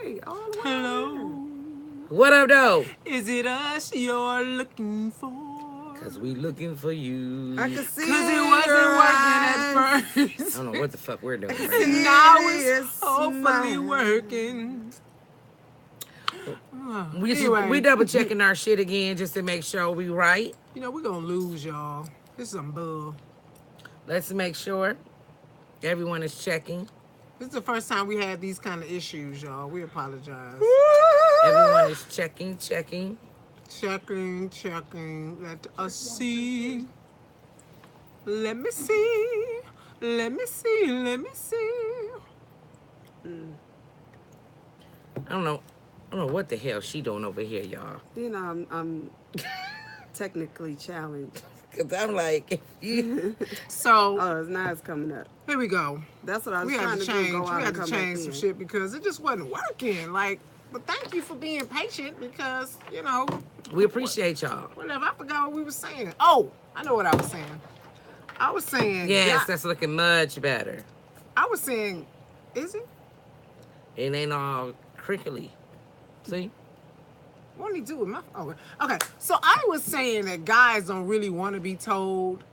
way. All the way. Hello. What up, though? Is it us you're looking for? Cause we looking for you. I can see Cause it wasn't working at I first. don't know what the fuck we're doing right And now. now it's hopefully working. We double checking our shit again just to make sure we right. You know, we're gonna lose, y'all. This is some bull. Let's make sure everyone is checking. This is the first time we had these kind of issues, y'all. We apologize. Everyone is checking. Checking. Let us see. Let me see. I don't know what the hell she doing over here, y'all. You know, I'm technically challenged. Cause I'm like, if you So, Oh, it's coming up. here we go. That's what I was We trying had to to change. do. Go We out had and to come change back some in. shit because it just wasn't working. Like, but thank you for being patient because, you know, we appreciate y'all. whatever. I forgot what we were saying. Oh, I know what I was saying. I was saying, Yes, yeah, that's looking much better. I was saying, is it? It ain't all crinkly. See? What did he do with my? Oh, okay. So I was saying that guys don't really want to be told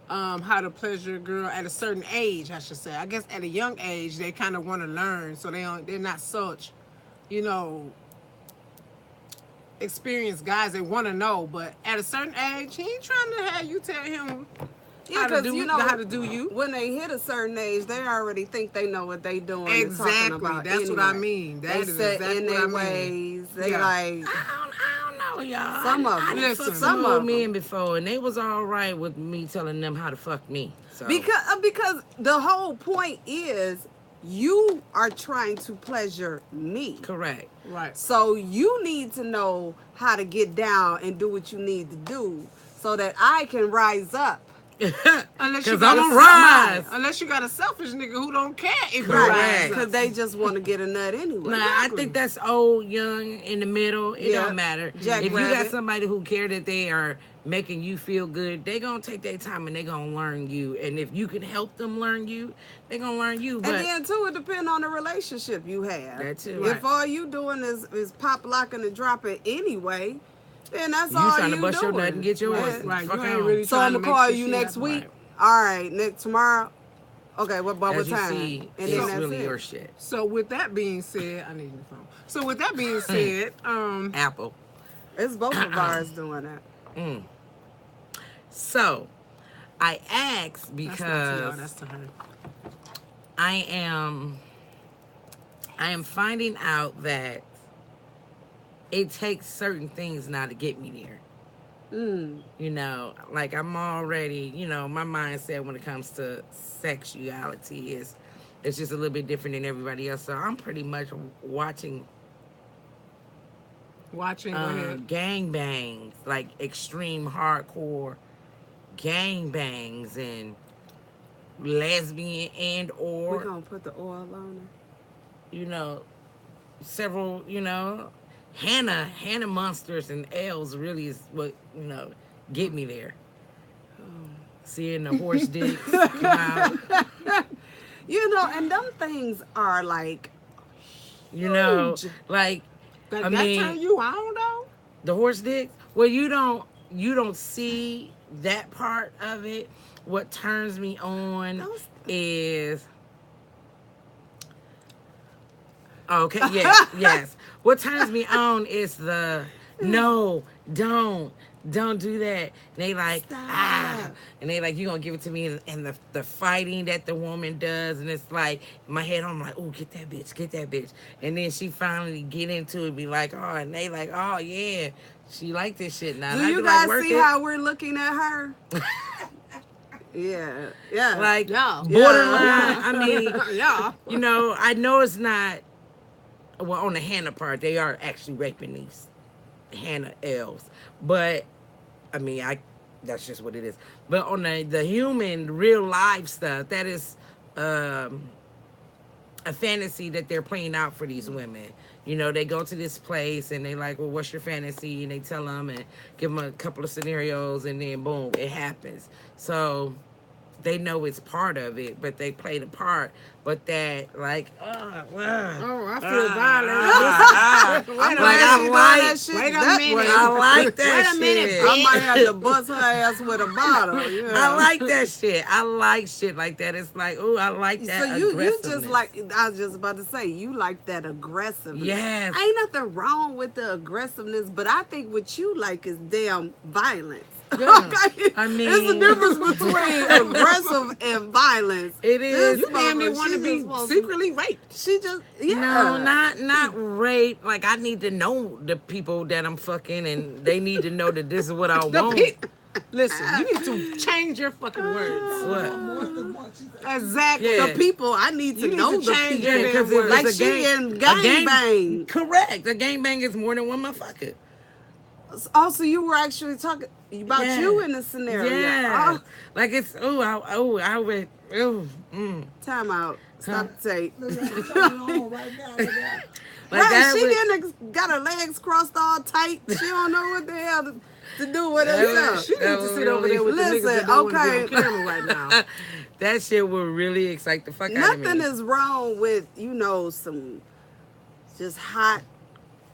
how to pleasure a girl at a certain age. I should say. I guess at a young age they kind of want to learn, so they're not such, you know, experienced guys. They want to know, but at a certain age, he ain't trying to have you tell him Yeah, how to because do you know how to do you. when they hit a certain age, they already think they know what they doing. And talking Exactly. about That's what I anyway. mean. That They is set exactly in what I their mean. ways. They Yeah. like I don't know, y'all. Some of I them. done Listen. fucked Some some of old them. men before, and they was all right with me telling them how to fuck me. So because the whole point is you are trying to pleasure me. correct. Right. So you need to know how to get down and do what you need to do so that I can rise up. Unless you Because got I'm a a rise. Unless you got a selfish nigga who don't care if you Correct. rise. Because they just want to get a nut anyway. Nah, I think that's old, young, in the middle. It Yeah. don't matter. Jack If you got Rabbit. somebody who care that they are making you feel good, they gonna take their time and they gonna learn you. And if you can help them learn you, they gonna learn you. But And then too, it depends on the relationship you have. That too. If Right. all you doing is pop locking and dropping anyway, then that's you all trying you to bust doing. your nut and get yours. Yeah. Right, Fuck you ain't on. really So trying I'm to gonna make call this you shit next happen. week. Right. All right, next tomorrow. Okay, what about As what you time? see, And it's then that's really it. your shit. So with that being said, I need your phone. So with that being said, Apple. It's both of ours doing that. Mm. So, I asked that's not to y'all, because that's to her. I am finding out that it takes certain things now to get me there. You know, like I'm already, you know, my mindset when it comes to sexuality is it's just a little bit different than everybody else. So I'm pretty much watching Watching, go ahead. gangbangs, like extreme hardcore gangbangs and lesbian and We're or gonna put the oil on you know several Hannah monsters and L's really is what get me there. Seeing the horse dicks come out, it. You know, and them things are like huge. like That I mean turn you on though? the horse dicks. Well, you don't see that part of it. What turns me on Those- is okay, yes. What turns me on is the no, don't do that. And they like Stop. and they like you gonna give it to me and the fighting that the woman does and it's like in my head I'm like, oh, get that bitch. And then she finally get into it, be like, oh, and they like, oh yeah, she like this shit now. Do And I you be like, guys work see it. how we're looking at her? Yeah. Like Yeah. borderline. I mean, Yeah. I know it's not. Well, on the Hannah part, they are actually raping these Hannah elves, but I mean, that's just what it is. But on the human, real life stuff, that is a fantasy that they're playing out for these women. They go to this place and they like, well, what's your fantasy? And they tell them and give them a couple of scenarios, and then boom, it happens. So they know it's part of it, but they play the part. But that, like, Oh, I feel violated. I'm like, glad I she doing like, that shit wait a that minute. way. I like that Wait a minute, shit. I might have to bust her ass with a bottle. Yeah. I like that shit. I like shit like that. It's like, oh, I like that. So you just aggressiveness. like, I was just about to say, you like that aggressiveness. Yes. Ain't nothing wrong with the aggressiveness, but I think what you like is damn violence. Yeah. Okay? I mean- there's a difference between aggressive and violence. It is. You damn near want to be secretly raped. She just, yeah. No, not rape. Like, I need to know the people that I'm fucking, and they need to know that this is what I The want. Listen, you need to change your fucking words. What? Exactly. Yeah. The people, I need to You need know to the change people. your because damn words. Like it's a she gang- in a gang bang. Correct. A gangbang is more than one motherfucker. Also, you were actually talking about Yeah. you in the scenario. Yeah. Oh, Like, it's, I would, time out. Stop the tape. Like, Right, that she would- didn't got her legs crossed all tight. She don't know what the hell to do with That herself. was- She needs that to was sit over there with the Listen, niggas that don't want okay. to be on camera right now. that shit would really excite the fuck out of me. Nothing is wrong with, some just hot,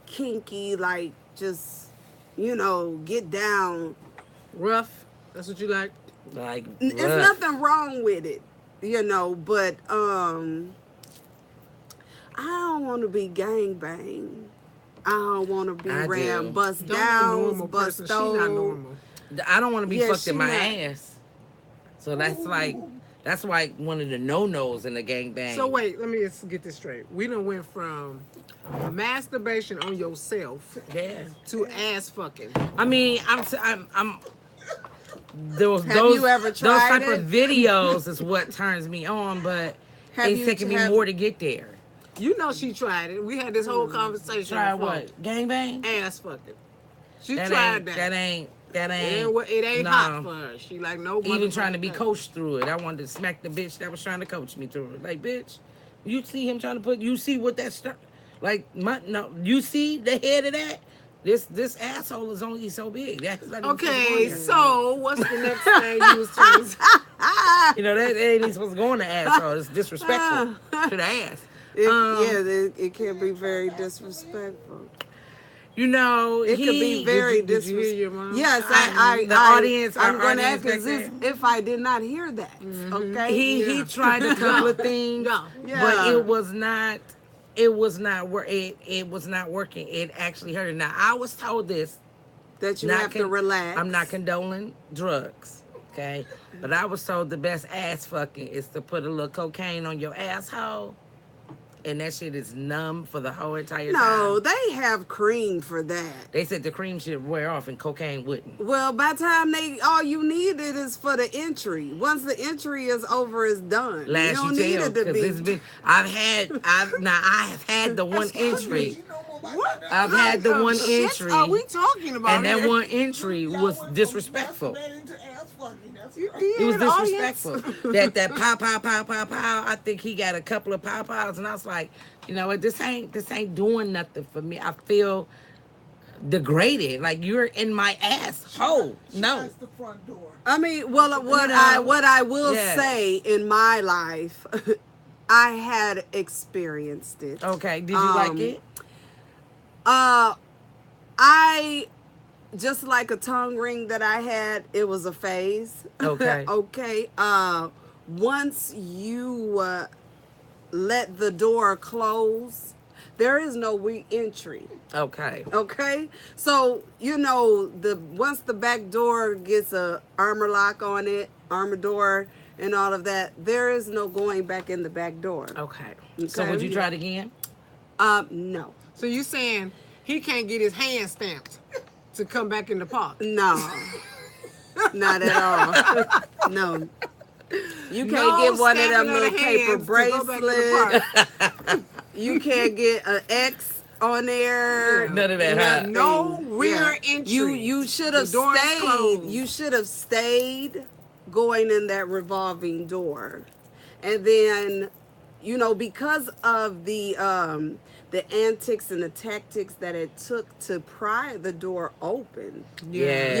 kinky, like just, get down. Rough. That's what you like. Like, It's rough. nothing wrong with it, but I don't want to be gangbang. I don't want to be I ram, do. bust Don't be a normal downs, bust person. She not those. normal. I don't want to be Yeah, fucked she in my not. ass. So that's like one of the no-nos in the gangbang. So wait, let me just get this straight. We done went from masturbation on yourself Yeah. to ass fucking. I mean, I'm those Have those you ever those tried type it? of videos is what turns me on, but Have it's you taking me have- more to get there. You know she tried it. We had this whole conversation. Try on the phone. what? Gangbang? Ass fucking. She That tried ain't, that. that ain't. It ain't no. hot for her. She like no. Even trying to be motherfucking- coached through it. I wanted to smack the bitch that was trying to coach me through it. Like, bitch, you see him trying to you see what that's, you see the head of that? This asshole is only so big. That's not even Okay, supposed to so what's the next thing you was trying to go in there. That ain't even supposed to go in the asshole. It's disrespectful to the ass. It can be very disrespectful. It It could be very did you hear your disrespectful. mom? Yes, The audience, I'm our going to audience ask as back there. if I did not hear that. Okay. He tried a couple of things, Yeah. but it was not working. It actually hurt. Now, I was told this. that you Not have to con- relax. I'm not condoning drugs, okay? But I was told the best ass fucking is to put a little cocaine on your asshole, and that shit is numb for the whole entire No, time. they have cream for that. They said the cream should wear off and cocaine wouldn't. Well, by the time all you needed is for the entry. Once the entry is over, it's done. Last you don't you need tell, it to because it's be. been. I have had the one entry. I've had the one Shit entry, are we talking about? and that here? one entry was disrespectful. It was Yeah, the audience. disrespectful. that pow pow pow pow pow. I think he got a couple of pow pows, and I was like, you know what? This ain't doing nothing for me. I feel degraded. Like, you're in my asshole. No. The front door. I mean, well, what I will Yes. say in my life, I had experienced it. Okay. Did you like it? I just like a tongue ring that I had. It was a phase. Okay. Okay. Once you let the door close, there is no re-entry. Okay. Okay, so once the back door gets a armor lock on it, armor door, and all of that, there is no going back in the back door. Okay. So Okay. would you try it again? No, So you saying he can't get his hand stamped to come back in the park? no, not at all. No, you can't No get one of them stamping of little the paper hands to go back to the bracelets. You can't get an X on there. None of that, huh? No rear entry. You should have The door is stayed. closed. You should have stayed going in that revolving door, and then, because of the antics and the tactics that it took to pry the door open. Yes.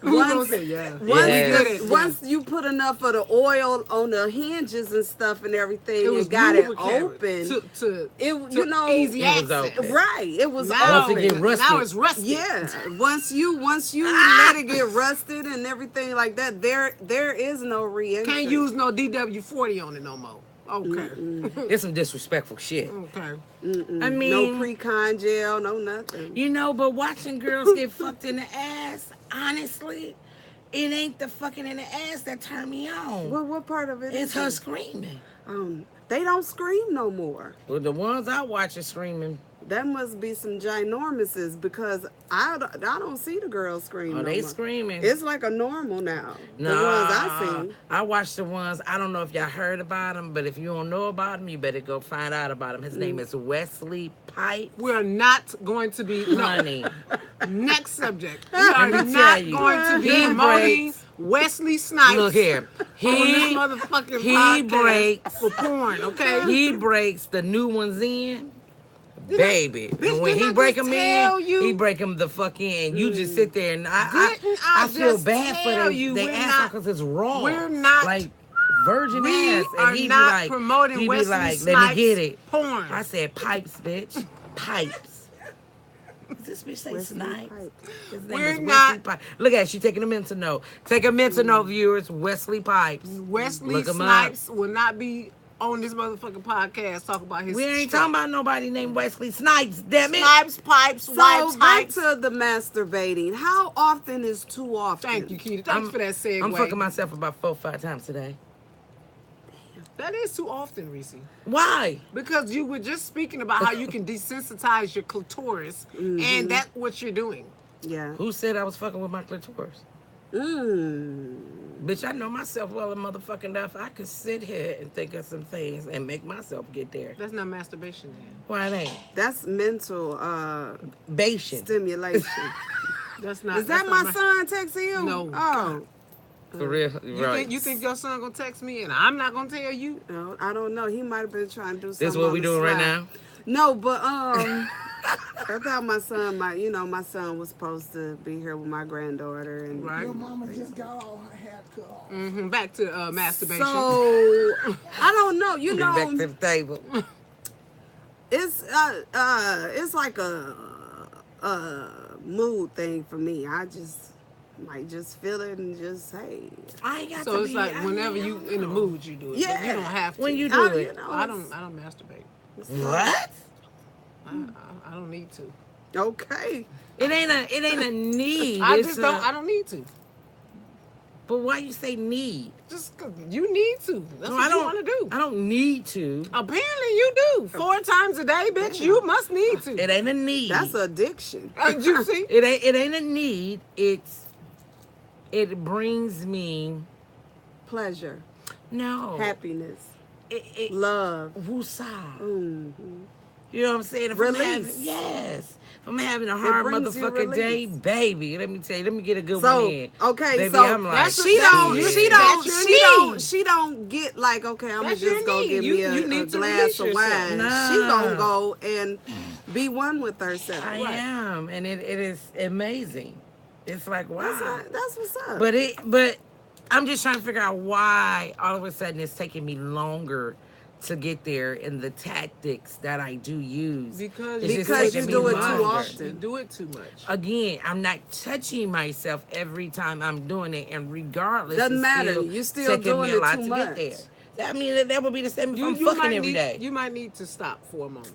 Who gonna say yeah? Yes. Once you put enough of the oil on the hinges and stuff and everything, It was and got it lubricated open. to You know, easy it was access. open. right? It was Now, Once it get rusted. now it's rusty. Yeah, once you let it get rusted and everything like that, there is no re-entry. Can't use no DW40 on it no more. Okay. It's some disrespectful shit. Okay. I mean, no pre-con gel, no nothing. you know, but watching girls get fucked in the ass, honestly, it ain't the fucking in the ass that turn me on. What part of it? It's is her it? screaming. They don't scream no more. Well, the ones I watch are screaming. That must be some ginormouses because I don't see the girls scream. Oh, no they more. screaming. It's like a normal now. Nah, The ones I seen. I watch the ones, I don't know if y'all heard about him, but if you don't know about him, you better go find out about him. His name is Wesley Pipe. We're not going to be Honey. Next subject. We are me tell not you, going to be he promoting breaks- Wesley Snipes. Look here. On this motherfucking podcast breaks for porn, okay? He breaks the new ones in. Baby, Bitch, and when didn't he I break just them tell in, you? he break them the fuck in. And you just sit there and I I feel just bad for tell them. you, They we're ass not- because it's raw. we're not- like virgin We ass, are and he not be like, promoting he be Wesley like, Snipes let me get it. porn. I said pipes, bitch, pipes. Does this bitch say Wesley Snipes? Pipes. His name We're is Wesley not- Pipes. Look at it, she taking a mental note. Take a mental note, viewers. Wesley Pipes. Wesley Look him Snipes will not be on this motherfucking podcast talk about his We ain't shit. talking about nobody named Wesley Snipes. Damn it. Snipes, pipes, So wipes, back pipes. to the masturbating. How often is too often? Thank you, Keita. Thanks for that segue. I'm fucking myself about 4 or 5 times today. That is too often, Reese. Why? Because you were just speaking about how you can desensitize your clitoris, and that's what you're doing. Yeah. Who said I was fucking with my clitoris? Bitch, I know myself well enough I could sit here and think of some things and make myself get there. That's not masturbation, then. Why it ain't? That's mental Bation. stimulation. That's not. Is that that's my not son texting you? No. Oh. For real. You think your son gonna text me and I'm not gonna tell you? No, I don't know. He might have been trying to do something. This what we on the doing right slide. now? No, but I thought my son my son was supposed to be here with my granddaughter and Right. Your mama just got all her hair cut off. Back to masturbation. So I don't know. You Back to know, the table. it's like a mood thing for me. I just might just feel it and just hey. I ain't got So to it's be, like I whenever mean, you I don't in the know. mood, you do it. But you Yeah. don't have to. When you do I, it. I don't masturbate. What? I don't need to. Okay. It ain't a need. I It's just a- don't. I don't need to. But why you say need? Just 'cause you need to. That's No, what I you don't want to do. I don't need to. Apparently you do. 4 times a day, bitch. You must need to. It ain't a need. That's addiction. You see? It ain't a need. It brings me Pleasure, no happiness, It, love. woosah. Mhm. You know what I'm saying? If Release. if I'm having a hard brings you motherfucking day, release. baby, let me tell you, let me get a good one So in. okay, Baby, so I'm like, that's she don't, that's she your don't, need. she don't get like, okay, I'm gonna That's your just go need. get You- me you a need to glass release of yourself. wine. Nah. She gonna go and be one with herself. I am, and it is amazing. It's like wow. That's what's up. But I'm just trying to figure out why all of a sudden it's taking me longer to get there in the tactics that I do use. Because It's just Because taking you me do it too longer. often. You do it too much. Again, I'm not touching myself every time I'm doing it, and regardless, Doesn't it's matter. You still taking doing me a it lot too to much. get there. I mean, that would be the same if I'm You fucking might every need, day. You might need to stop for a moment.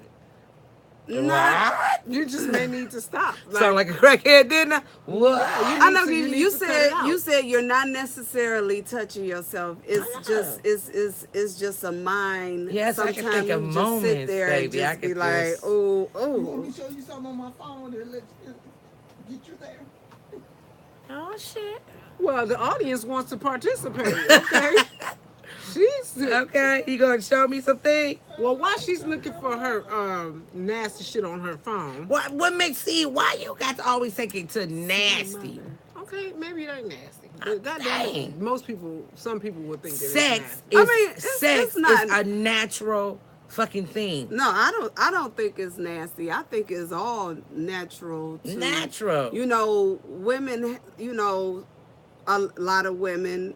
Nah. You just may need to stop. Sound like a crackhead, didn't I? What? I know you need you to cut it out. said you're not necessarily touching yourself. It's just it's just a mind. Yes, I can think Sometimes of you just sit moments, there baby. and I just be could like, just- oh, You want me oh. to show you something on my phone that lets you get you there? Oh shit. Well, the audience wants to participate. Okay. She's Okay, you gonna show me something? well. While she's looking for her nasty shit on her phone. What makes why you got to always take it to nasty? Okay, maybe it ain't nasty. But goddamn, Dang. some people would think that it's Sex nasty. is it's sex not- is a natural fucking thing. No, I don't think it's nasty. I think it's all natural. Natural. You know, women. You know, a lot of women,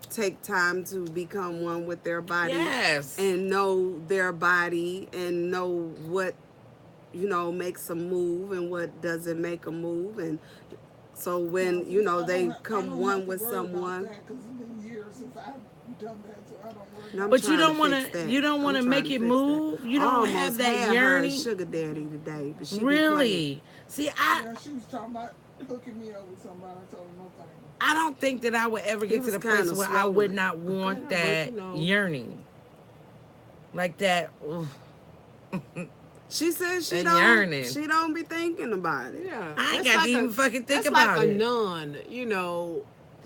take time to become one with their body. Yes. And know their body and know what, makes them move and what doesn't make them move. And so when, they come one with someone. Because it's been years since I've done that, so I don't worry. And I'm But you trying don't to want fix that. you don't want to I'm make trying it fix move. that. You I don't almost have that had her a yearning. sugar daddy today, but she be Really? See, Yeah, she was talking about hooking me up with somebody. I told her no thank you. I don't think that I would ever get to was the place kinda where I slow. would not want Okay, that but yearning. Like that. Oof. She said That yearning. she don't be thinking about it. Yeah, I ain't that's got like to even fucking think that's about like it. a nun.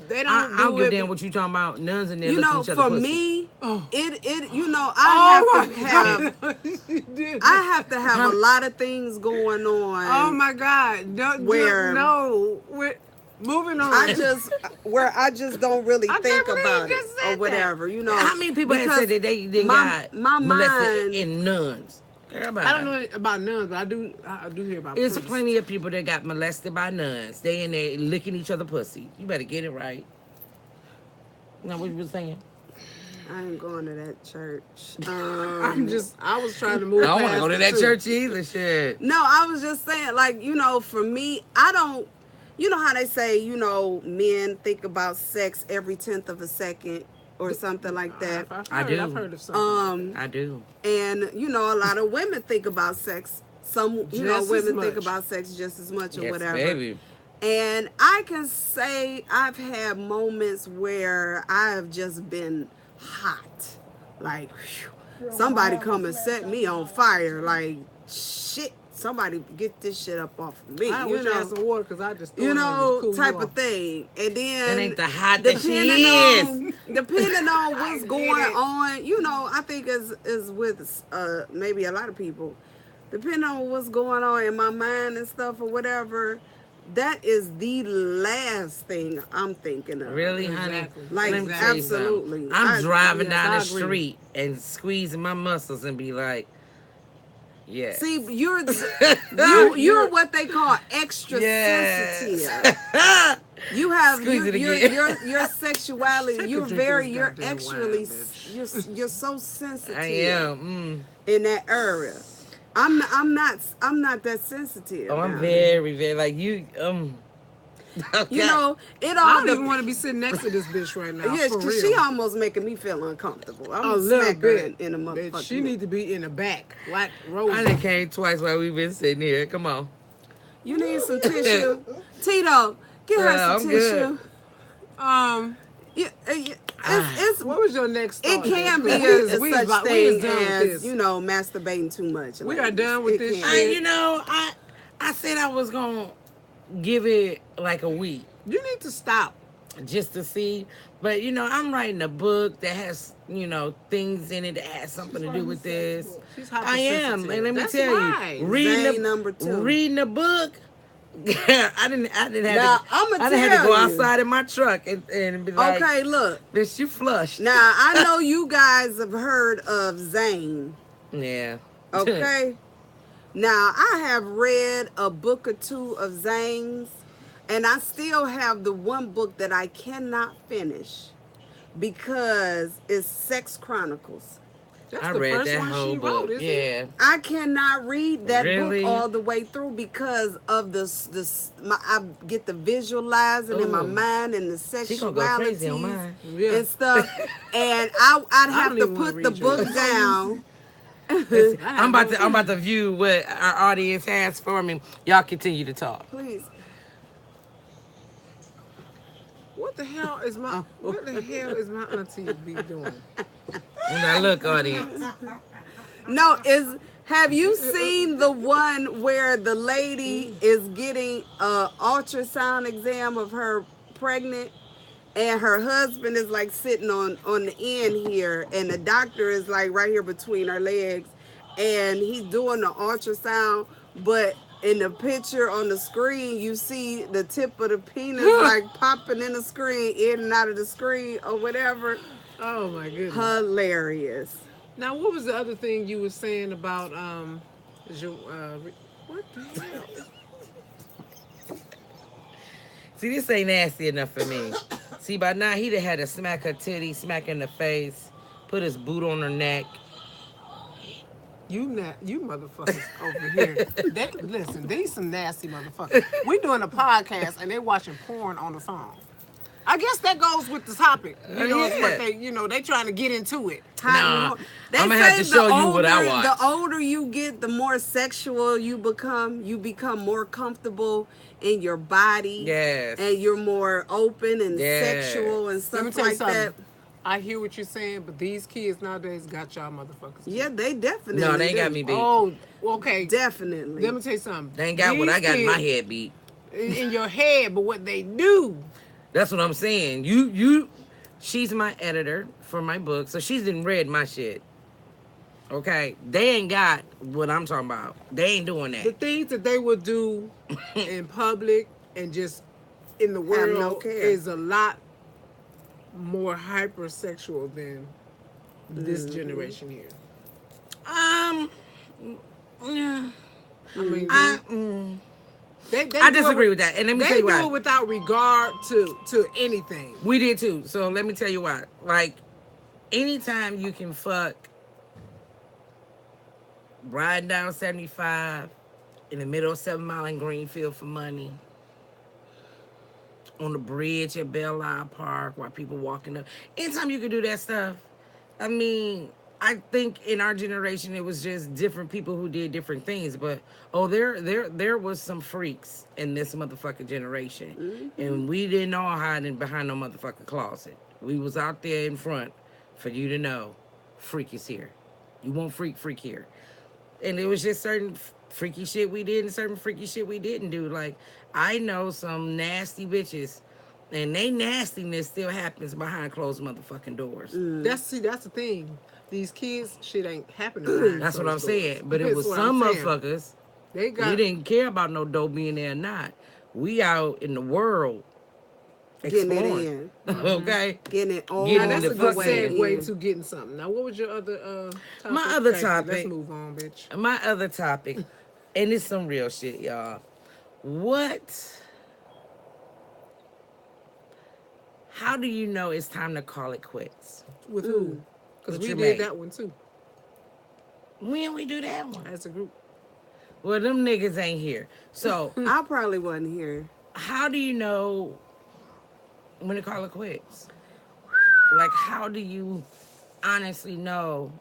They I don't don't do give a it. damn what you talking about. Nuns in there You looking know, at each other for pussy. me, Oh. I Oh have to have my God. She did. I have to have a lot of things going on. Oh my God! Where- no? We're moving on. I just don't really I think can't believe you about it just said or whatever, How many people have because said that they my got molested mind- in nuns? Everybody. I don't know about nuns, but I do hear about. There's priests. plenty of people that got molested by nuns. They in there licking each other pussy. You better get it right. Now what you was saying? I ain't going to that church. I was trying to move. I don't want to past go to it, that too. church either. Shit. No, I was just saying, like, for me, I don't, how they say, men think about sex every 10th of a second or something like that. I do. I've heard of something. I do. And, a lot of women think about sex. Some, Just as women think much. about sex just as much or Yes, whatever. baby. And I can say I've had moments where I have just been hot. Like, whew, somebody come and set me on fire. Like, shit, somebody get this shit up off of me. I wish I had some water because I just Type of thing. And then That ain't the hot that she depending on what's going on, I think is with maybe a lot of people, depending on what's going on in my mind and stuff or whatever, that is the last thing I'm thinking of. Really, honey? Exactly. Like, Let me tell you something. absolutely. I'm driving yes, down I the agree. street and squeezing my muscles and be like, yeah. See, you're what they call extra sensitive. You have Squeeze it your, again. your sexuality. You're drink very this you're goddamn extremely wine, bitch. you're so sensitive. I am. In that area. I'm not that sensitive. Oh, I'm now. very, very, like, you, It I all don't even want to be sitting next to this bitch right now. yes, for because real. she almost making me feel uncomfortable. I'm a gonna little smack her bit. in a Bitch, motherfucker. she need to be in the back, like Rose. I done came twice while we've been sitting here. Come on. You need some tissue, Tito. Get her Yeah, some I'm tissue. good. Yeah, it's What was your next? it thought? can be We a is such about- we is thing done with as this. masturbating too much. We are done with It this can. shit. I said I was going to give it like a week You need to stop. just to see. But, I'm writing a book that has, things in it that has something to do with this. She's I am. And let me That's tell right. you, reading Zane number 2. reading the book, I didn't have Now, to, I'ma I didn't have to tell go you. outside in my truck and be like, Okay, look. bitch, you flushed. Now I know you guys have heard of Zane. Yeah. Okay. Now I have read a book or two of Zane's, and I still have the one book that I cannot finish because it's Sex Chronicles. That's I the read first that one whole she book. wrote, isn't it? Yeah. I cannot read that Really? book all the way through because of I get the visualizing in my Ooh. mind and the She gonna go crazy on sexuality mine. Yeah. and stuff, and I'd have don't to even wanna put the read book yours. down. I'm about to view what our audience has for me. Y'all continue to talk. Please. What the hell is my auntie be doing? Now look, audience. No, have you seen the one where the lady is getting a ultrasound exam of her pregnant, and her husband is like sitting on the end here, and the doctor is like right here between her legs, and he's doing the ultrasound, but in the picture on the screen, you see the tip of the penis like popping in the screen, in and out of the screen or whatever. Oh my goodness. Hilarious. Now, what was the other thing you were saying about what the hell? See, this ain't nasty enough for me. See, by now he'd have had to smack her titty, smack her in the face, put his boot on her neck. You motherfuckers over here. They listen. These some nasty motherfuckers. We doing a podcast and they watching porn on the phone. I guess that goes with the topic. You know, it's what Yeah. they trying to get into it. Nah, They I'ma say have to the show you what I older- watch. The older you get, the more sexual you become more comfortable in your body. Yes. And you're more open and Yes. sexual and Let me stuff tell you like something. that. I hear what you're saying, but these kids nowadays got y'all motherfuckers. Yeah, they definitely No, they ain't got do. me beat. Oh, okay. Definitely. Let me tell you something. They ain't got what These I got in my kids- head beat. in your head, but what they do. That's what I'm saying. She's my editor for my book, so she's done read my shit. Okay, they ain't got what I'm talking about. They ain't doing The that. things that they would do in public and just in the Have world no care. is a lot more hypersexual than this generation here. Yeah, I mean, they I do it disagree with that, and let me They tell you do why. it without regard to anything. We did too. So let me tell you why. Like, anytime you can fuck riding down 75 in the middle of 7 Mile in Greenfield for money, on the bridge at Belle Isle Park while people walking up. Anytime you can do that stuff, I mean, I think in our generation it was just different people who did different things. But there was some freaks in this motherfucking generation, and we didn't all hide in behind no motherfucking closet. We was out there in front for you to know, freak is here. You want freak here. And it was just certain freaky shit we did and certain freaky shit we didn't do. Like, I know some nasty bitches, and they nastiness still happens behind closed motherfucking doors. That's the thing. These kids shit ain't happening. behind That's what I'm closed doors. saying. But it That's was what some I'm saying. motherfuckers, They we got didn't care about no dope being there or not. We out in the world Getting it exploring. in. Okay? Getting it all Getting Now in that's the a good fucking- segue to getting something. Now, what was your other topic? My other Thank you. topic- Let's move on, bitch. My other topic, and it's some real shit, y'all. How do you know it's time to call it quits? With who? Because With we your did mate. that one too When we do that one? as a group. Well, them niggas ain't here. So, I probably wasn't here. how do you know when to call it quits? Like, how do you honestly know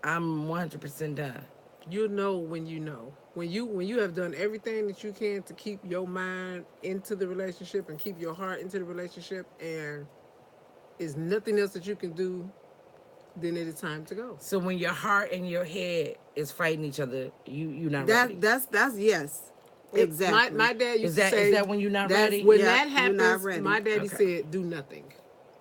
I'm 100% done? You know when you know. When you have done everything that you can to keep your mind into the relationship and keep your heart into the relationship, and is nothing else that you can do, then it is time to go. So when your heart and your head is fighting each other, you're not ready. That's yes. Exactly. My dad used Is to that say is that when you're not that's ready? when Yeah, that you're not happens, ready. my daddy Okay. said, do nothing.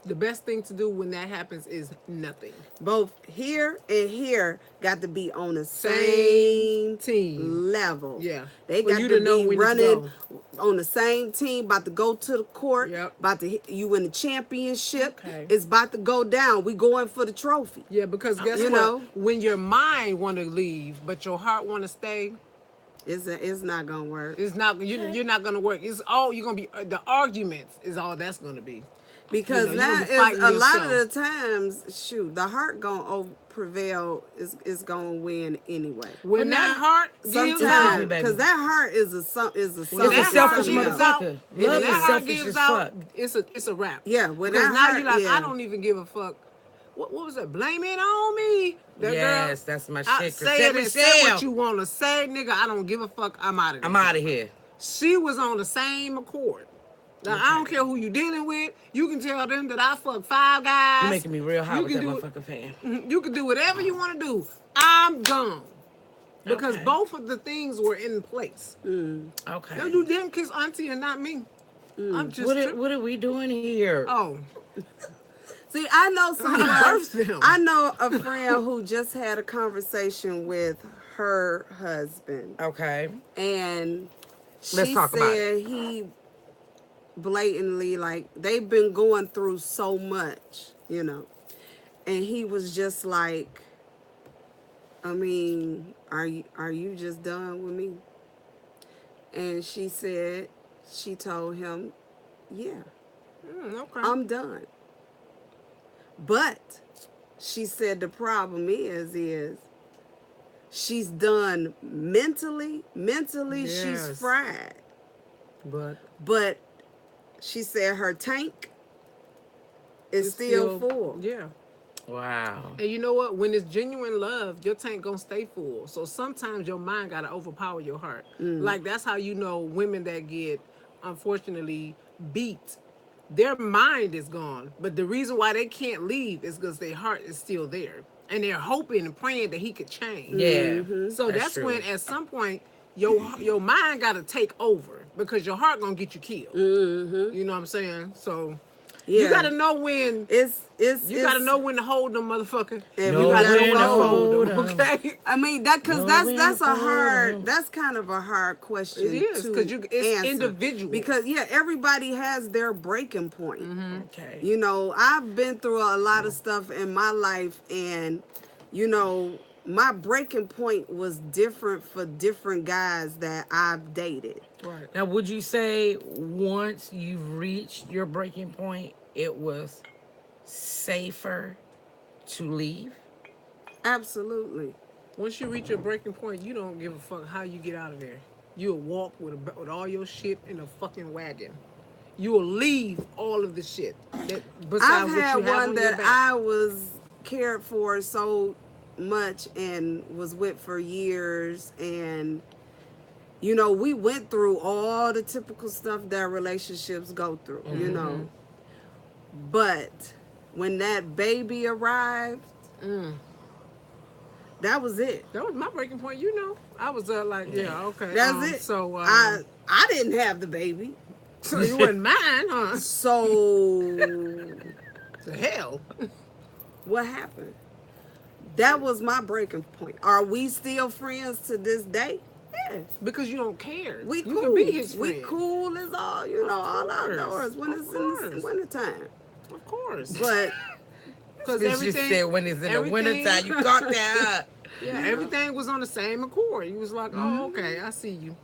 The best thing to do when that happens is nothing. Both here and here got to be on the Same same team. level. Yeah. They For got you to to know be when to running on the same team, about to go to the court, Yep. about to hit you in the championship. Okay. It's about to go down. We going for the trophy. Yeah, because guess You what? know. When your mind want to leave, but your heart want to stay, It's not gonna work. it's not. You're not gonna work. It's all you're gonna be. The arguments is all that's gonna be. Because You know, you're now gonna be is fighting a lot of yourself. the times, shoot, the heart gonna prevail is gonna win anyway. When But that now- heart gives Sometimes, out, baby. because that heart is a when something It's a that heart selfish gives else. out, motherfucker. when Love that is heart selfish gives as out, fuck. it's a wrap. Yeah, when Because that now heart, you're like, yeah. I don't even give a fuck. What was it? Blame it on me. That Yes, girl, that's my I shit. say it and say Michelle. what you want to say, nigga. I don't give a fuck. I'm out of there. I'm out of here. She was on the same accord. Now, I don't care who you dealing with. You can tell them that I fucked 5 guys. You're making me real hot You with can that do motherfucking fan. You can do whatever you want to do. I'm gone. Because Okay. both of the things were in place. Okay. No, you didn't kiss auntie and not me. I'm just What are we doing here? Oh, See, I know someone. birthed them. I know a friend who just had a conversation with her husband, Okay. and Let's she talk about said he blatantly, like, they've been going through so much, and he was just like, I mean, are you just done with me? And she said She told him, yeah, Okay. I'm done. But she said the problem is she's done mentally. Mentally, she's Yes. fried. But But she said her tank is it's still full. Yeah. Wow. And you know what? When it's genuine love, your tank gonna stay full. So sometimes your mind gotta overpower your heart. Like that's how you know women that get unfortunately beat. Their mind is gone, but the reason why they can't leave is because their heart is still there, and they're hoping and praying that he could change. Yeah. So that's true. when, at some point, your mind got to take over because your heart gonna get you killed. You know what I'm saying? So you got to know when you got to know when to hold them, motherfucker. And Know you gotta when to hold hold them. 'em. Okay. I mean that because Know when that's to a hold hard 'em. that's kind of a hard question. It is, to 'cause it's answer. individual. Because everybody has their breaking point. Okay. You know, I've been through a lot of stuff in my life, and you know, my breaking point was different for different guys that I've dated. Right. Now, would you say once you've reached your breaking point, it was safer to leave? Absolutely. Once you reach your breaking point, you don't give a fuck how you get out of there. You'll walk with all your shit in a fucking wagon. You will leave all of the shit. Besides I've what had you have one on your that back. I was cared for so much and was with for years, and you know, we went through all the typical stuff that relationships go through, you know. But when that baby arrived, that was it. That was my breaking point. You know, I was like, yeah, okay. That's it. So I didn't have the baby. so you wasn't mine, huh? So The hell. what happened? That was my breaking point. Are we still friends to this day? Yeah. Because you don't care. We You cool. can be his We friend. cool as all, you know, all course. outdoors when Of it's in course. the wintertime. Of course. But Because Bitch everything. just said when it's in the everything- wintertime, you caught that. Yeah, everything was on the same accord. You was like, oh, okay, I see you.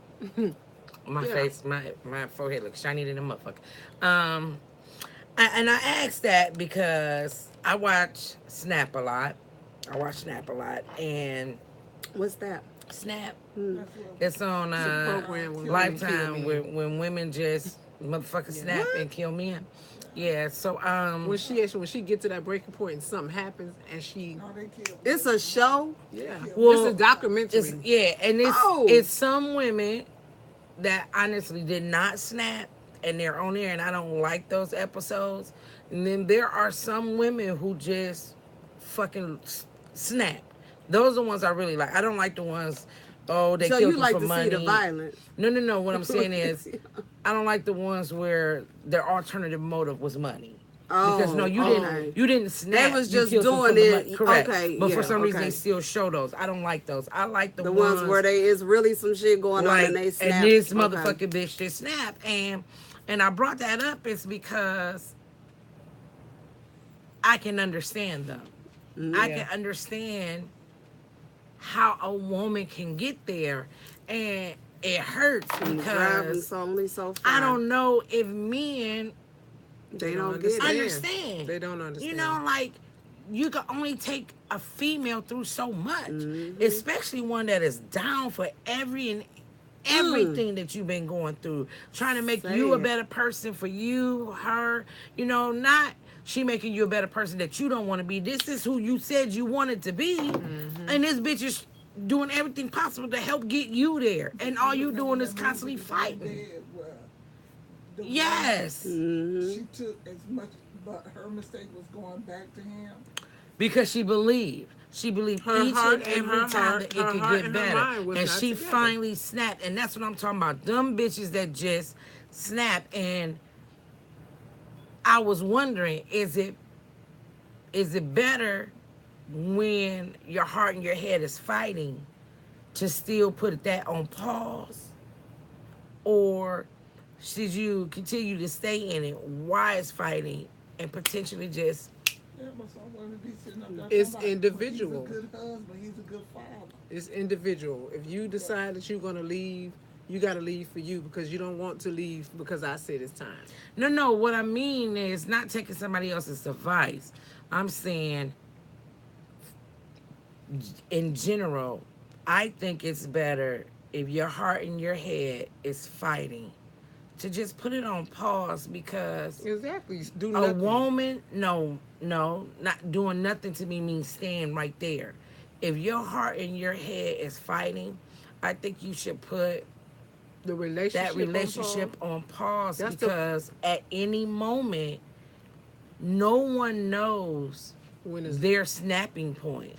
My Yeah. face, my forehead looks shiny than a motherfucker. And I asked that because I watch Snap a lot. And what's that? Snap. Hmm. It's on It's a program when women kill Lifetime men. when women just motherfucking snap What? and kill men. Yeah, so When she get to that breaking point and something happens and she No, they killed. It's a show. Well, it's a documentary. And Oh. it's some women that honestly did not snap and they're on there and I don't like those episodes. And then there are some women who just fucking snap. Those are the ones I really like. I don't like the ones, they So killed you them like for to money. see the violence. No. What I'm saying is, I don't like the ones where their alternative motive was money. Because no, you okay. didn't snap. They was You just killed them for doing the it. money. Correct. Okay, But for yeah, some reason okay. they still show those. I don't like those. I like the ones where they is really some shit going on and they snap. And this Okay. motherfucking bitch just snap. And I brought that up is because I can understand them. I can understand how a woman can get there, and it hurts Driving because only so far. I don't know if men They don't get it. understand. They don't understand. You know, like you can only take a female through so much, especially one that is down for everything that you've been going through, trying to make you a Sad. better person for you, her. You know, not she making you a better person that you don't want to be. This is who you said you wanted to be, and this bitch is doing everything possible to help get you there, and all you doing is constantly fighting. Dead, well, the Yes, woman, she took as much, but her mistake was going back to him. because she believed. She believed Her each heart and and every her time heart- that it her could heart get and her better. mind was And not she together. finally snapped. And that's what I'm talking about. Them bitches that just snap. And I was wondering, is it better when your heart and your head is fighting to still put that on pause? Or should you continue to stay in it while it's fighting and potentially just Yeah, but some women be sitting up there It's talking about, individual. He's a good husband. He's a good father. It's individual. If you decide that you're gonna leave you got to leave for you because you don't want to leave because I said it's time. No. What I mean is not taking somebody else's advice. I'm saying, in general, I think it's better if your heart and your head is fighting to just put it on pause because Exactly. Do a nothing. woman, no, not doing nothing to me means staying right there. If your heart and your head is fighting, I think you should put The relationship. that relationship on pause That's because at any moment, no one knows when it's their snapping point.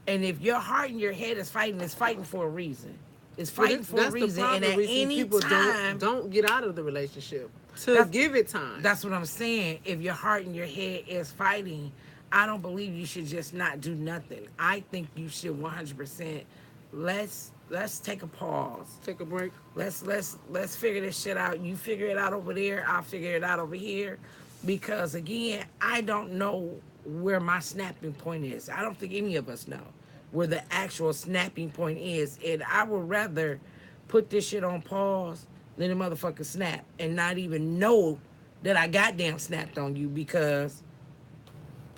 And if your heart and your head is fighting, it's fighting for a reason. It's fighting for a that's the reason. And problem. at Reason any people time, don't get out of the relationship to That's- give it time. that's what I'm saying. If your heart and your head is fighting, I don't believe you should just not do nothing. I think you should 100%. Let's take a pause. Take a break. Let's figure this shit out. You figure it out over there. I'll figure it out over here. Because again, I don't know where my snapping point is. I don't think any of us know where the actual snapping point is. And I would rather put this shit on pause than a motherfucker snap and not even know that I goddamn snapped on you because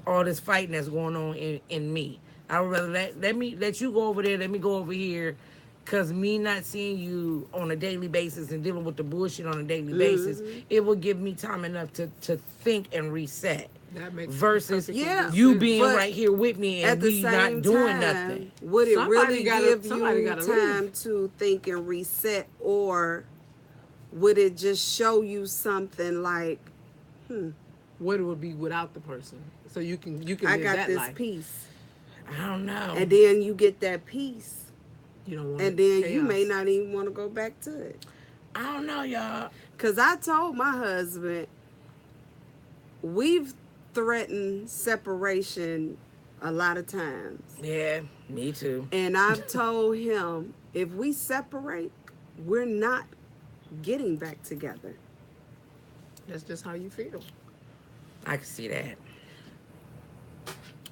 all this fighting that's going on in me. I would rather let you go over there, let me go over here. Cause me not seeing you on a daily basis and dealing with the bullshit on a daily basis, it will give me time enough to think and reset. That makes Versus perfectly Yeah, good you sense. being but right here with me At and the we not same doing time, nothing. would it Somebody really give somebody you gotta time leave. to think and reset, or would it just show you something like, What it would be without the person, so you can I live got that this life. peace, I don't know. and then you get that peace, You don't want. and then you chaos. may not even want to go back to it. I don't know, y'all. Cause I told my husband, we've threatened separation a lot of times. Yeah, me too. And I've told him, if we separate, we're not getting back together. That's just how you feel. I can see that.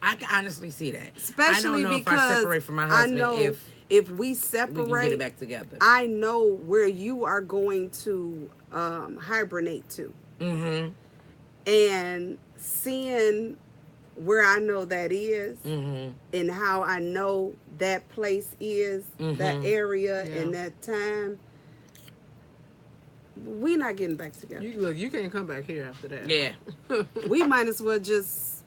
I can honestly see that. I Especially don't know if I because separate from my I husband know if if we we can get separate, it back together. I know where you are going to hibernate to. Mm-hmm. And seeing where I know that is, Mm-hmm. and how I know that place is, that Mhm. area, Yeah. and that time, we not getting back together. You can't come back here after that. Yeah. We might as well just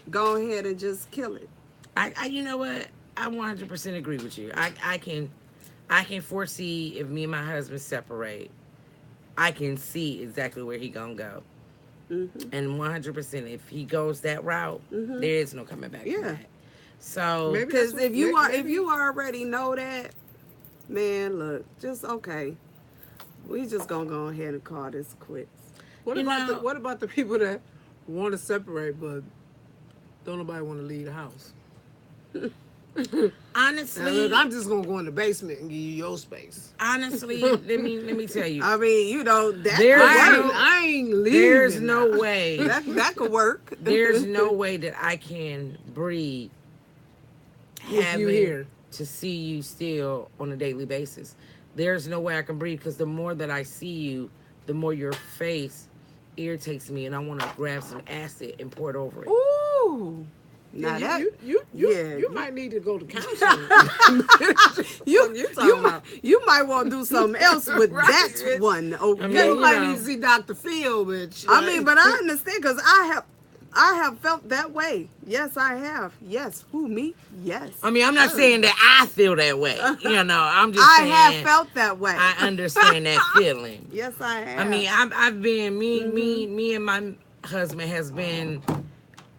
go ahead and just kill it. I you know what? I 100% agree with you. I can foresee if me and my husband separate, I can see exactly where he gonna go. Mm-hmm. And 100%, if he goes that route, Mhm. there is no coming back. Yeah. From that. So Maybe Because that's what- if you maybe- already know that, man, look, just okay. We just gonna go ahead and call this quits. What You about know- what about the people that want to separate but don't nobody want to leave the house? Now, honestly, look, I'm just gonna go in the basement and give you your space. honestly, let me tell you, I mean, you know that There's could I work. ain't, I ain't leaving. there's no now. way. That could work. There's no way that I can breathe With you having here. to see you still on a daily basis. There's no way I can breathe because the more that I see you, the more your face irritates me, and I want to grab some acid and pour it over it. Ooh. Now Yeah, that you yeah. might need to go to counseling. you might want to do something else with Right. that one. Okay. I mean, you you might know. need to see Dr. Phil, bitch. I mean, but I understand because I have felt that way. Yes, I have. Yes, who me? Yes, I mean, I'm not saying that I feel that way. You know, I'm just I saying have felt that way. I understand that feeling. Yes, I have. I mean, I've been me and my husband has been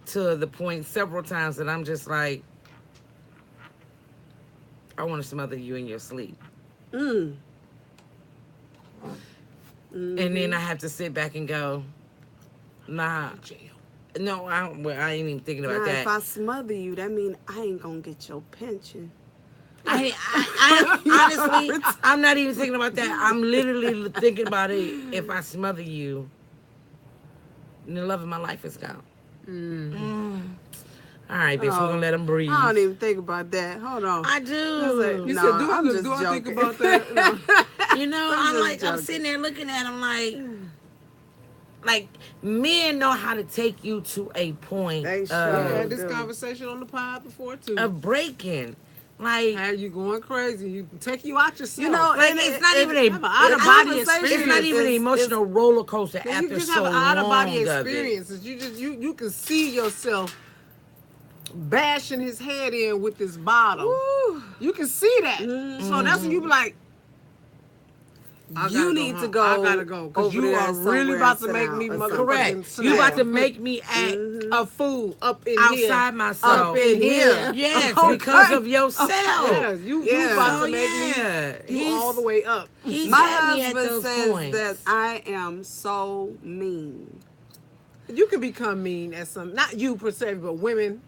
to the point several times that I'm just like, I want to smother you in your sleep, Mm. and then I have to sit back and go, nah, no, I ain't even thinking about Nah, that. if I smother you, that mean I ain't gonna get your pension. I honestly, I'm not even thinking about that. I'm literally thinking about it. If I smother you, then the love of my life is gone. All right, bitch, we're gonna let him breathe. I don't even think about that. Hold on. I do. You No, said, I'm just do I think joking. about that? No. You know, I'm just I'm joking. sitting there looking at him like men know how to take you to a point They We sure had this do. conversation on the pod before too. of breaking. Like, Had you going crazy? You take you out yourself. You know, like and it's not even a have an out-of-body it's experience. not even an emotional roller coaster You after just so have an out-of-body long of it. experience. You can see yourself bashing his head in with this bottle. Woo. You can see that. So that's when you be like, I You gotta need to home. go I gotta go because over you there are really somewhere about to and make sit me down or motherfucking something. Correct. snap. You about to make me act A fool up in here. outside myself. Up in here. Yes, Okay. because of yourself. Yes, you Yeah. about So to make yeah, me you all the way up. He's My had me at husband those says points. that I am so mean. You can become mean at some, not you per se, but women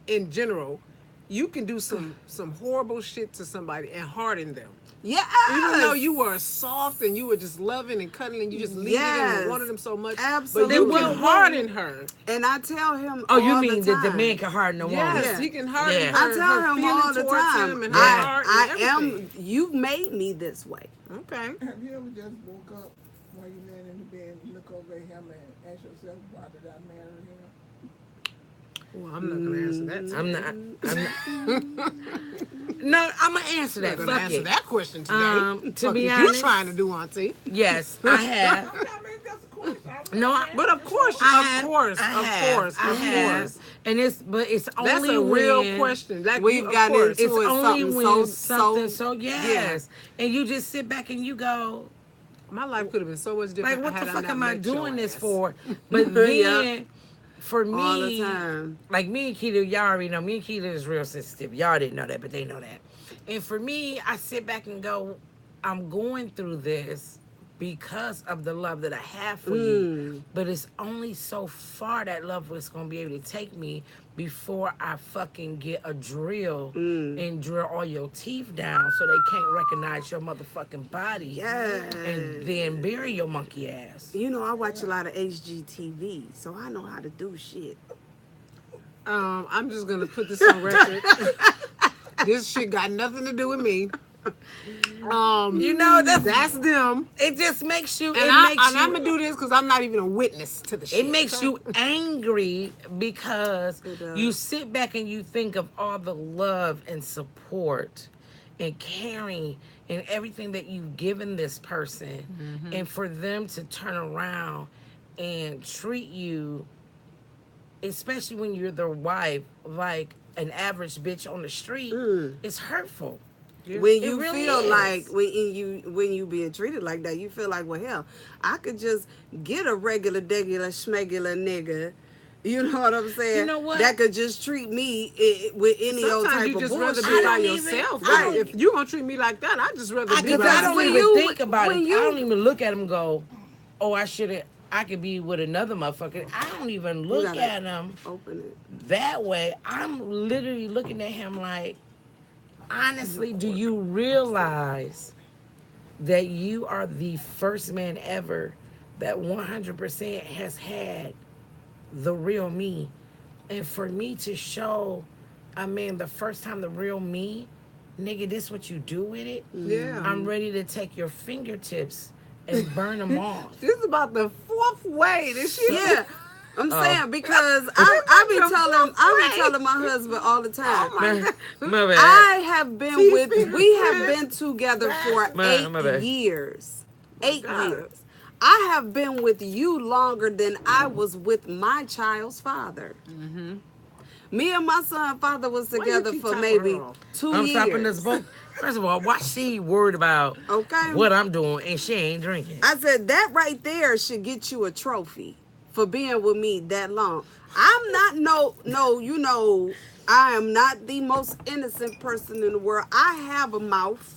in general. You can do some horrible shit to somebody and harden them. Yes. Even though you were soft and you were just loving and cuddling and you just needed them Yes. and wanted them so much. Absolutely. But you Then can what- harden her. And I tell him Oh, you all mean the that the time. man can harden a woman? Yes, Yeah. he can harden Yeah. her. I tell her him feeling all the towards time. him and her Yeah. heart I and am. everything. You've made me this way. Okay. Have you ever just woke up while you're laying in the bed and look over at him and ask yourself, why did I marry him? Well, I'm not gonna answer that. I'm not. No, I'm gonna answer I'm that. not gonna Fuck answer it. that question today. To Fuck be is honest, you trying to do, Auntie? yes, I have. I mean, that's a question. No, But of course, I of course, and it's only That's a real when question. Like We've of gotten course. into It's it only something when so- something so- yes, and you just sit back and you go, My life could have been so much different. like, what the had I fuck not am I met your doing this ass. for? But then, for me, all the time. like me and Keita, y'all already know, me and Keita is real sensitive. Y'all didn't know that, but they know that. And for me, I sit back and go, I'm going through this because of the love that I have for you. But it's only so far that love was going to be able to take me before I fucking get a drill and drill all your teeth down so they can't recognize your motherfucking body. Yes. And then bury your monkey ass. You know, I watch a lot of HGTV, so I know how to do shit. I'm just gonna put this on record. This shit got nothing to do with me. You know, That's them. it just makes you, And I'm gonna do this because I'm not even a witness to the shit. it makes you angry because It does. you sit back and you think of all the love and support and caring and everything that you've given this person, and for them to turn around and treat you, especially when you're their wife, like an average bitch on the street, it's hurtful. When you really feel is. like when you being treated like that, you feel like, well, hell, I could just get a regular, schmegular nigga. You know what I'm saying? You know what? That could just treat me with any old Sometimes type you of just bullshit. rather be by I don't even- yourself. I Right. don't- If you gonna treat me like that, I just rather be Because by I don't when even myself. you- think about it. when you- I don't even look at him and go, oh, I could be with another motherfucker. I don't even look gotta at him Open it. that way. I'm literally looking at him like, honestly, do you realize that you are the first man ever that 100% has had the real me? And for me to show a man the first time the real me, nigga, this what you do with it? Yeah. I'm ready to take your fingertips and burn them off. This is about the fourth way. This shit. Yeah. I'm Oh. saying because I be Your telling friend. my husband all the time. My bad. I have been we have been together for My 8 bad. years. 8 God. years. I have been with you longer than I was with my child's father. Me and my son's father was you together keep for topping maybe her off? 2 I'm years. stopping this boat. First of all, why she worried about Okay. what I'm doing and she ain't drinking? I said that right there should get you a trophy for being with me that long. I'm not you know, I am not the most innocent person in the world. I have a mouth.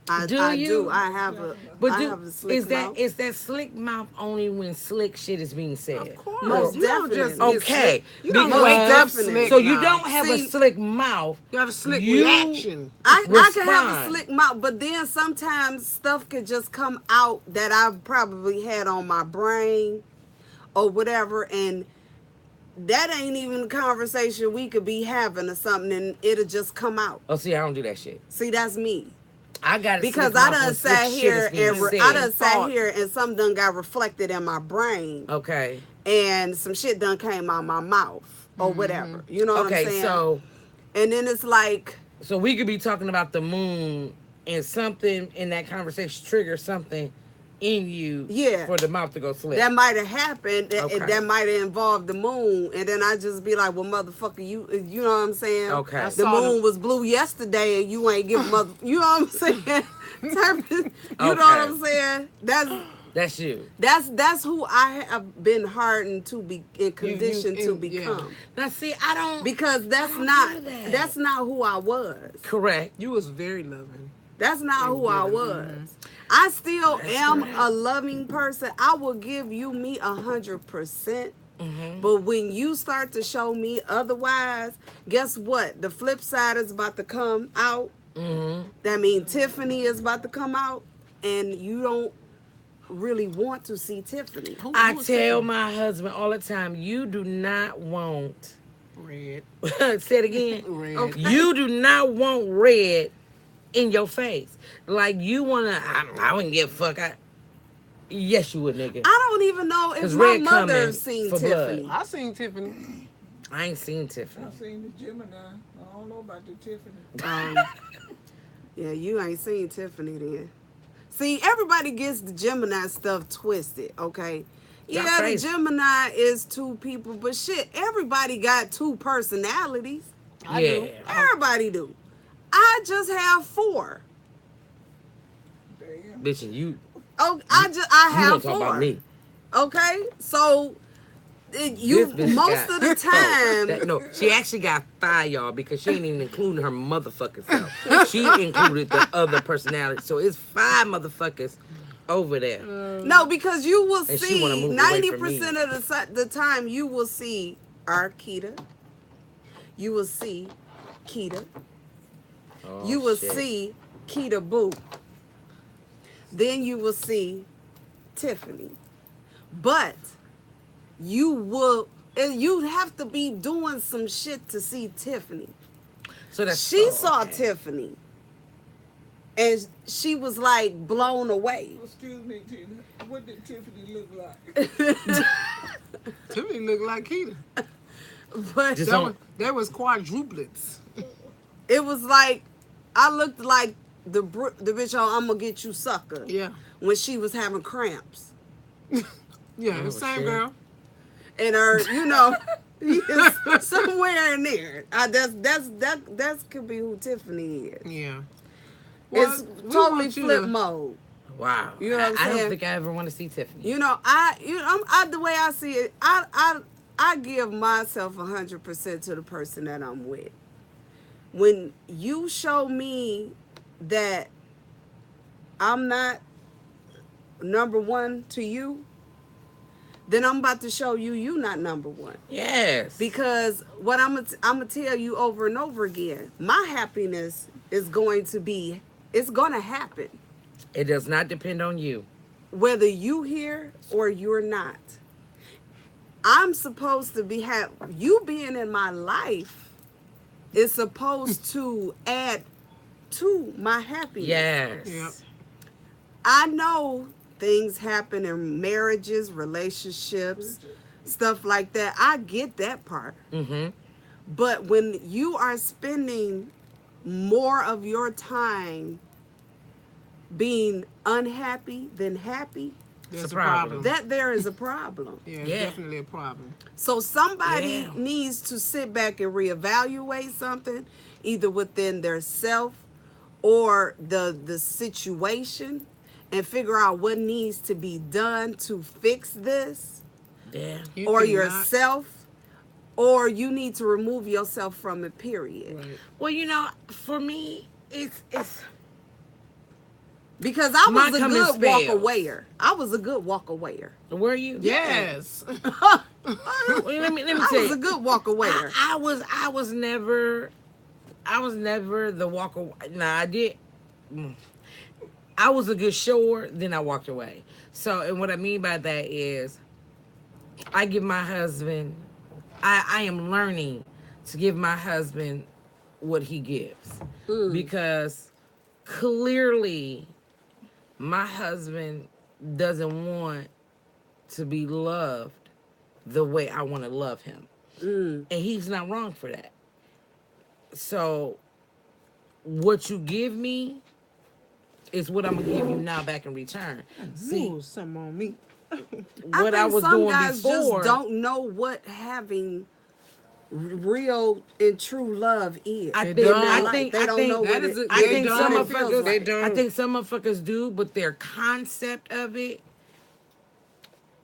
I Do I you? do. I have a But I do, have a slick mouth. is that slick mouth only when slick shit is being said? Of course. Most You don't just definitely. get Okay, slick. You don't because- wake up Definitely. slick. So you now. don't have See- a slick mouth. You have a slick You- reaction. I can have a Respond. slick mouth, but then sometimes stuff could just come out that I've probably had on my brain or whatever, and that ain't even a conversation we could be having or something, and it'll just come out. Oh, see, I don't do that shit. See, that's me. I got because I done sat here and I done sat here and something done got reflected in my brain. Okay. And some shit done came out my mouth or whatever. You know what I'm saying? So and then it's like, so we could be talking about the moon and something in that conversation triggers something in you for the mouth to go slip. That might have happened. That might have involved the moon. And then I just be like, well, motherfucker, you know what I'm saying? Okay. The moon was blue yesterday and you ain't give mother, you know what I'm saying? You know what I'm saying? That's you. That's who I have been hardened to be and conditioned to become. Now see, I don't, because that's not who I was. Correct. You was very loving. That's not who I was. I still am a loving person. I will give you me 100%. But when you start to show me otherwise, guess what? The flip side is about to come out. That means Tiffany is about to come out, and you don't really want to see Tiffany. I tell my husband all the time, you do not want red. Say it again. Red. Okay. You do not want red in your face. Like you wanna, I wouldn't give a fuck. Yes, you would, nigga. I don't even know if my mother seen Tiffany. I seen Tiffany. I ain't seen Tiffany. I seen the Gemini. I don't know about the Tiffany. Yeah, you ain't seen Tiffany then. See, everybody gets the Gemini stuff twisted, okay? Yeah, the Gemini is two people, but shit, everybody got two personalities. I do. Everybody do. I just have 4. Damn. Bitch, you. Oh, I have 4. Talk about me. Okay, so most of the time. No, she actually got 5, y'all, because she ain't even including her motherfucking self. She included the other personality, so it's 5 motherfuckers over there. No, because you will see 90% of the time you will see Arkita. You will see Keita. You will see Keita Boo. Then you will see Tiffany. But you'd have to be doing some shit to see Tiffany. So she saw Tiffany. And she was like blown away. Excuse me, Tina. What did Tiffany look like? Tiffany looked like Keita. But there was quadruplets. It was like, I looked like the bitch on I'm Gonna Get You Sucker. Yeah. When she was having cramps. Yeah, the same girl. And her, somewhere in there. That could be who Tiffany is. Yeah. Well, it's totally flip mode. Wow. You know what I'm saying? I don't think I ever want to see Tiffany. The way I see it, I give myself 100% to the person that I'm with. When you show me that I'm not number one to you, then I'm about to show you not number one. Yes. Because what I'm gonna tell you over and over again, my happiness is going to happen. It does not depend on you. Whether you here or you're not. I'm supposed to you being in my life is supposed to add to my happiness. Yes. Yep. I know things happen in marriages, relationships, stuff like that. I get that part. Mm-hmm. But when you are spending more of your time being unhappy than happy, there's a problem. There is a problem. Yeah, definitely a problem. So somebody needs to sit back and reevaluate something, either within their self or the situation, and figure out what needs to be done to fix this. Yeah. Or yourself, or you need to remove yourself from it, period. Right. Well, for me, it's because I was a good walk-awayer. I was a good walk-awayer. Were you? Yes. Let me tell you. I was a good walk-awayer. I was never the walk-away. Nah, I did. I was a good shower, then I walked away. So, and what I mean by that is, I give my husband, I am learning to give my husband what he gives. Because clearly my husband doesn't want to be loved the way I want to love him. And he's not wrong for that. So what you give me is what I'm gonna give you now back in return. See, Ooh, some on me. I what I think was some doing guys before. just don't know what having real and true love is. I They think, don't. I Like, think, they I don't think, know That what is it. a- I they think some don't. motherfuckers, They don't. I think some motherfuckers do, but their concept of it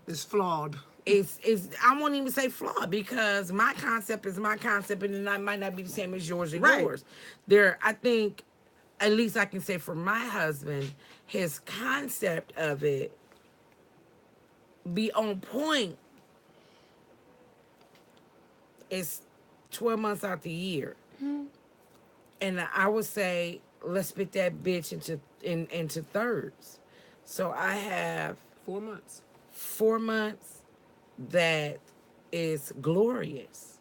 It's flawed. is I won't even say flawed because my concept is my concept and it might not be the same as yours or Right. yours. There, I think, at least I can say for my husband, his concept of it be on point is 12 months out the year. And I would say let's split that bitch into thirds. So I have 4 months. 4 months that is glorious.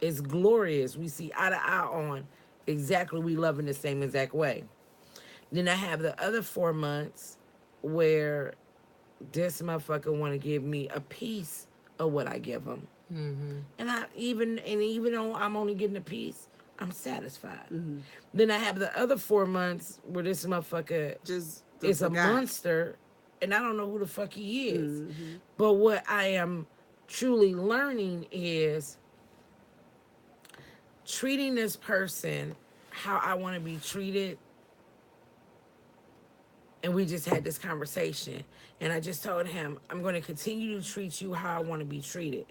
It's glorious. We see eye to eye on exactly we love in the same exact way. Then I have the other 4 months where this motherfucker want to give me a piece of what I give him. And even though I'm only getting a piece, I'm satisfied. Then I have the other 4 months where this motherfucker Just is a forgot. monster, and I don't know who the fuck he is. But what I am truly learning is treating this person how I want to be treated. And we just had this conversation, and I just told him I'm going to continue to treat you how I want to be treated.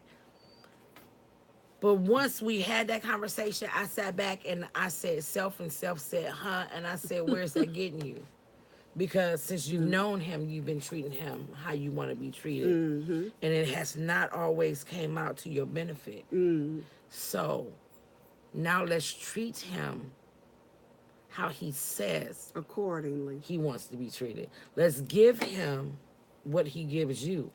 But once we had that conversation, I sat back and I said self, and self said, huh? And I said, where's that getting you? Because since you've known him, you've been treating him how you want to be treated. And it has not always came out to your benefit. So now let's treat him how he says accordingly. he wants to be treated. Let's give him what he gives you.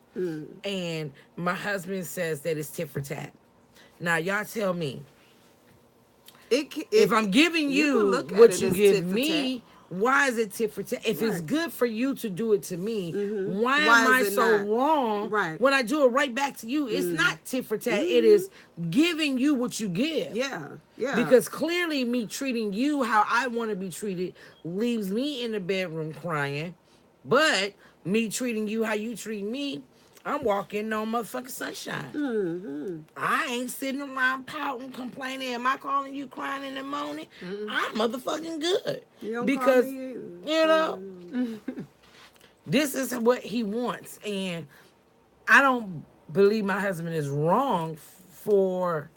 And my husband says that it's tit for tat. Now, y'all tell me, if I'm giving you what you give me, why is it tit for tat? If it's good for you to do it to me, why am I so wrong when I do it right back to you? It's not tit for tat. It is giving you what you give. Yeah. Because clearly me treating you how I want to be treated leaves me in the bedroom crying. But me treating you how you treat me, I'm walking on motherfucking sunshine. I ain't sitting around pouting, complaining. Am I calling you crying in the morning? I'm motherfucking good. You don't Because, call me you know, this is what he wants. And I don't believe my husband is wrong for...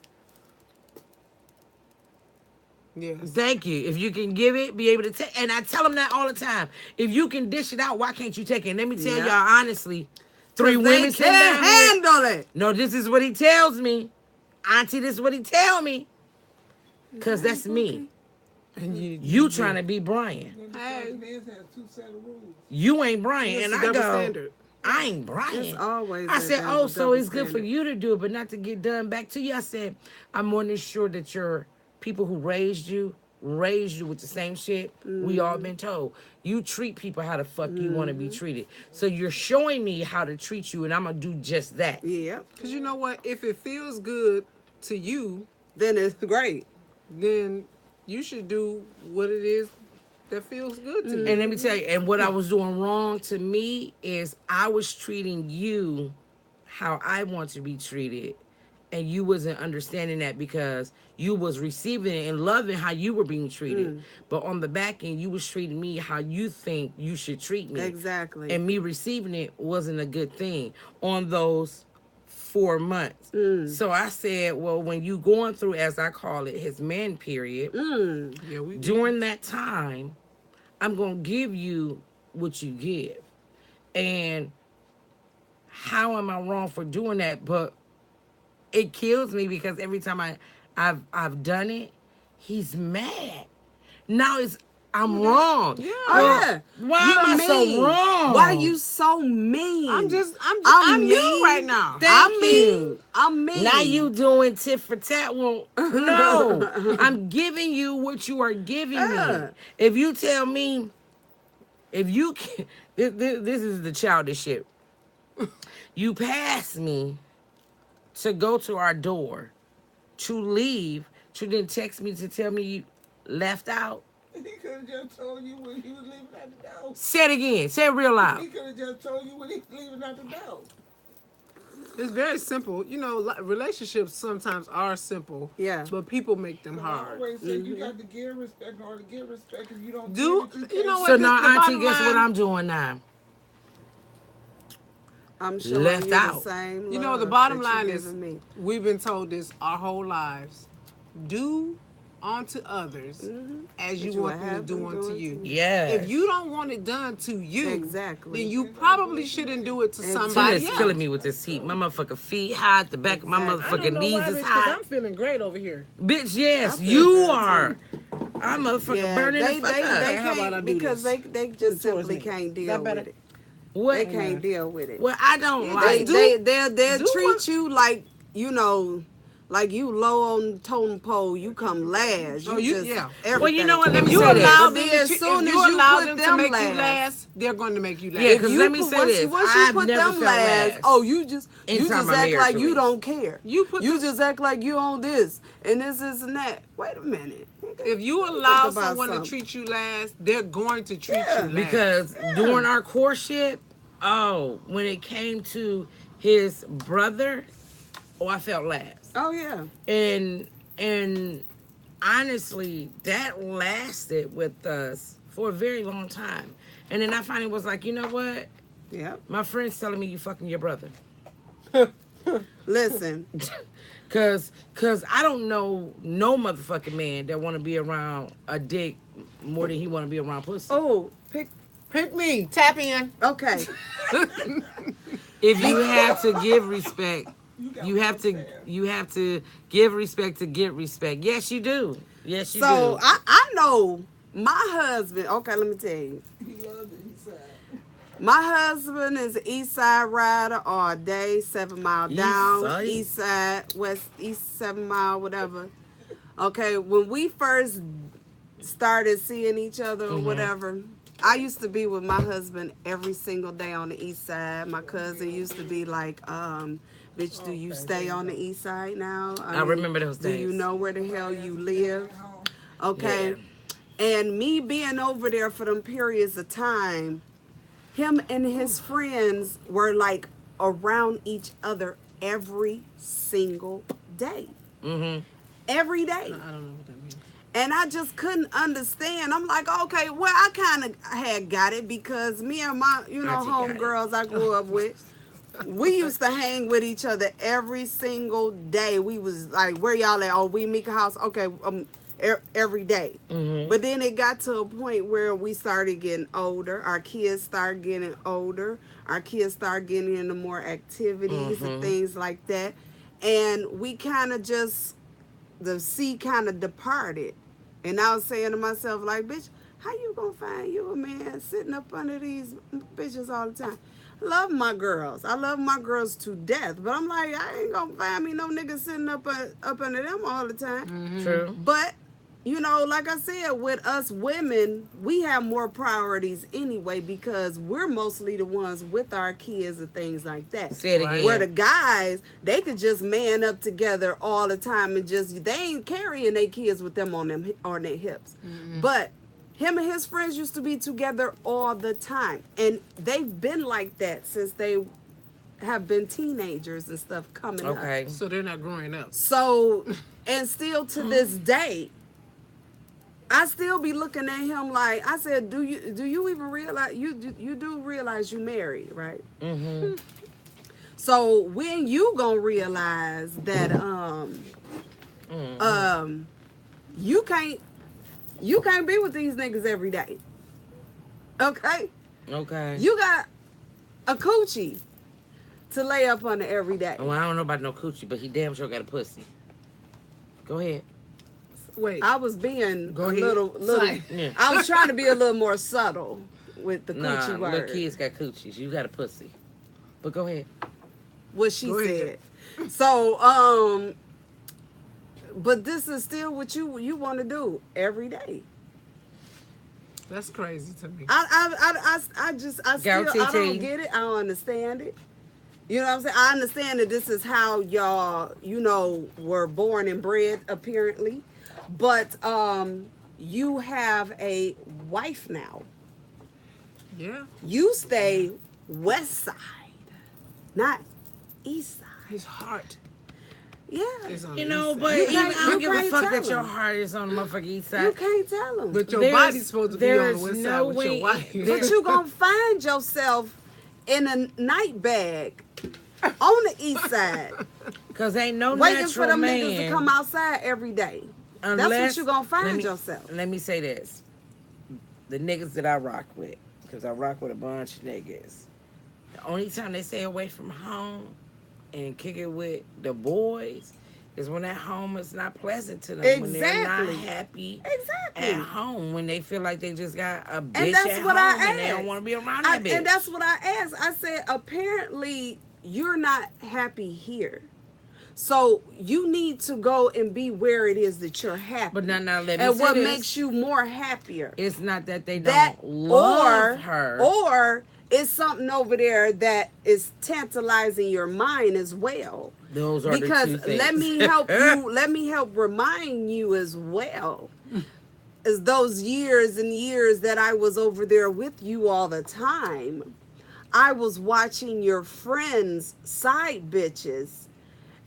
Yes. Thank you. If you can give it, be able to take. And I tell him that all the time. If you can dish it out, why can't you take it? And let me tell y'all honestly, 3 women they can't handle it. No, this is what he tells me. Auntie, this is what he tell me. Because that's me. And You trying to be Brian. Hey. Men have 2 set of rules. You ain't Brian. It's And a I double go, standard. I ain't Brian. It's always I a said, double oh, so it's good for standard. you to do it, but not to get done back to you. I said, I'm more than sure that your people who raised you with the same shit we all been told. You treat people how the fuck you want to be treated. So you're showing me how to treat you, and I'm going to do just that. Yeah. Because you know what? If it feels good to you, Then it's great. then you should do what it is that feels good to you. And let me tell you, and what I was doing wrong to me is I was treating you how I want to be treated. And you wasn't understanding that because you was receiving it and loving how you were being treated. But on the back end, you was treating me how you think you should treat me. Exactly. And me receiving it wasn't a good thing on those 4 months. So I said, well, when you going through, as I call it, his man period, Yeah, during that time, I'm going to give you what you give. And how am I wrong for doing that? But it kills me because every time I've done it, he's mad. Now I'm wrong. Yeah. Oh yeah. Why You am I so mean. wrong? Why you so mean? I'm mean. you right now. Thank I'm you. mean. I'm mean. Now you doing tit for tat. Well, no. I'm giving you what you are giving me. If you tell me, if you can, this is the childish shit. You pass me to go to our door, to leave, to then text me to tell me you left out. He could have just told you when he was leaving out the door. Say it again. Say it real loud. He could have just told you when he was leaving out the door. It's very simple. You know, relationships sometimes are simple. Yeah. But people make them I hard. always say you got to give respect in order to get respect. If you don't Do- give it, you know So what? now, the Auntie, bottom guess what line- I'm doing now? I'm showing Left you the out. same You know, the love bottom that you line is giving me. we've been told this our whole lives. Do unto others as you What you want would them to have do them unto do you. unto you. Yeah. If you don't want it done to you, Exactly. then you probably shouldn't do it to Exactly. somebody Tina's else. killing me with this heat. My motherfucking feet hot. The back of my Exactly. motherfucking knees is hot. feeling great over here. Bitch, yes, I feel you good, are. I'm motherfucking Yeah, burning they the fuck up. How about I can't do because this? they just towards simply me. can't Is deal that better? with it. What? They can't deal with it. What I don't They like. they'll do treat what- you like you know, like you low on the totem pole. You come last. You Oh, you- just yeah. everything. Well, you know what? Let me You say this. allow But them then to as if soon as you you allow put them to them make you last- last, they're going to make you last. Yeah, If 'cause you let me put- say once this. You, once I've you put never them felt last, last oh, you just inside my act marriage like you race. don't care. You put you the- just act like you own this and this and that. Wait a minute. If you allow Think about someone to something. treat you last, they're going to treat you last. Because during our courtship, when it came to his brother, I felt last. Oh yeah. And honestly, that lasted with us for a very long time. And then I finally was like, you know what? Yep. My friend's telling me you fucking your brother. Listen. Cause I don't know no motherfucking man that want to be around a dick more than he want to be around pussy. Oh, Pick me. Tap in. okay. If you have to give respect, you have one to give respect to get respect. Yes, you do. Yes, you So do. I know my husband. Okay, let me tell you. He loved it. He said, My husband is an East Side rider all day, 7 Mile East down, Side? East Side, West, East 7 Mile, whatever. Okay, when we first started seeing each other or whatever, I used to be with my husband every single day on the East Side. My cousin used to be like, bitch, do you stay on the East Side now? I remember those Do you days. know where the hell you live? Okay. And me being over there for them periods of time, him and his friends were like around each other every single day. Mm-hmm. Every day. I don't know what that means. And I just couldn't understand. I'm like, okay, well, I kind of had got it because me and my, Auntie got it. homegirls I grew up with, we used to hang with each other every single day. We was like, where y'all at? Oh, we meet the house. Okay, every day. Mm-hmm. But then it got to a point where we started getting older. Our kids started getting older. Our kids started getting into more activities and things like that. And we kind of just, the sea kind of departed. And I was saying to myself, like, bitch, how you gonna find you a man sitting up under these bitches all the time? I love my girls. I love my girls to death. But I'm like, I ain't gonna find me no nigga sitting up under them all the time. True. But, you know, like I said, with us women, we have more priorities anyway because we're mostly the ones with our kids and things like that. Say it again. Where the guys, they could just man up together all the time and just, they ain't carrying their kids with them on their hips. But him and his friends used to be together all the time. And they've been like that since they have been teenagers and stuff coming up. Okay. So they're not growing up. So, and still to this day, I still be looking at him like, I said, do you even realize, you do realize you married, right? Mm-hmm. So when you gonna realize that you can't be with these niggas every day. Okay? Okay. You got a coochie to lay up under every day. Well, I don't know about no coochie, but he damn sure got a pussy. Go ahead. Wait. I was being Go a ahead. little. Sorry. Yeah. I was trying to be a little more subtle with the Nah, coochie little word. kids got coochies. You got a pussy. But go ahead. What she Go said. ahead. So, but this is still what you want to do every day. That's crazy to me. I Go, still I don't TT. get it. I don't understand it. You know what I'm saying? I understand that this is how y'all, were born and bred apparently. But you have a wife now. Yeah. You stay west side, not east side. His heart Yeah. is on You the know, east but side. even can't- I don't you give a can't fuck tell that your them. heart is on the motherfucking east You side. can't tell them. But your There's- body's supposed to be on the there's west no side with way- your wife. But you gonna find yourself in a night bag on the east side, Cause ain't no waiting natural for them man. niggas to come outside every day. That's Unless- what you gonna let find me- yourself. Let me say this: the niggas that I rock with, because I rock with a bunch of niggas. The only time they stay away from home and kick it with the boys is when that home is not pleasant to them. When they're not Exactly. happy Exactly. at home. When they feel like they just got a bitch And that's at what home I and they don't asked. want to be around that bitch. And that's what I asked. I said, apparently you're not happy here. So you need to go and be where it is that you're happy. But now let me and say what this. makes you more happier. It's not that they That don't love her. Or it's something over there that is tantalizing your mind as well. Those are Because the two things. let me help you. Let me help remind you as well. As those years and years that I was over there with you all the time, I was watching your friends' side bitches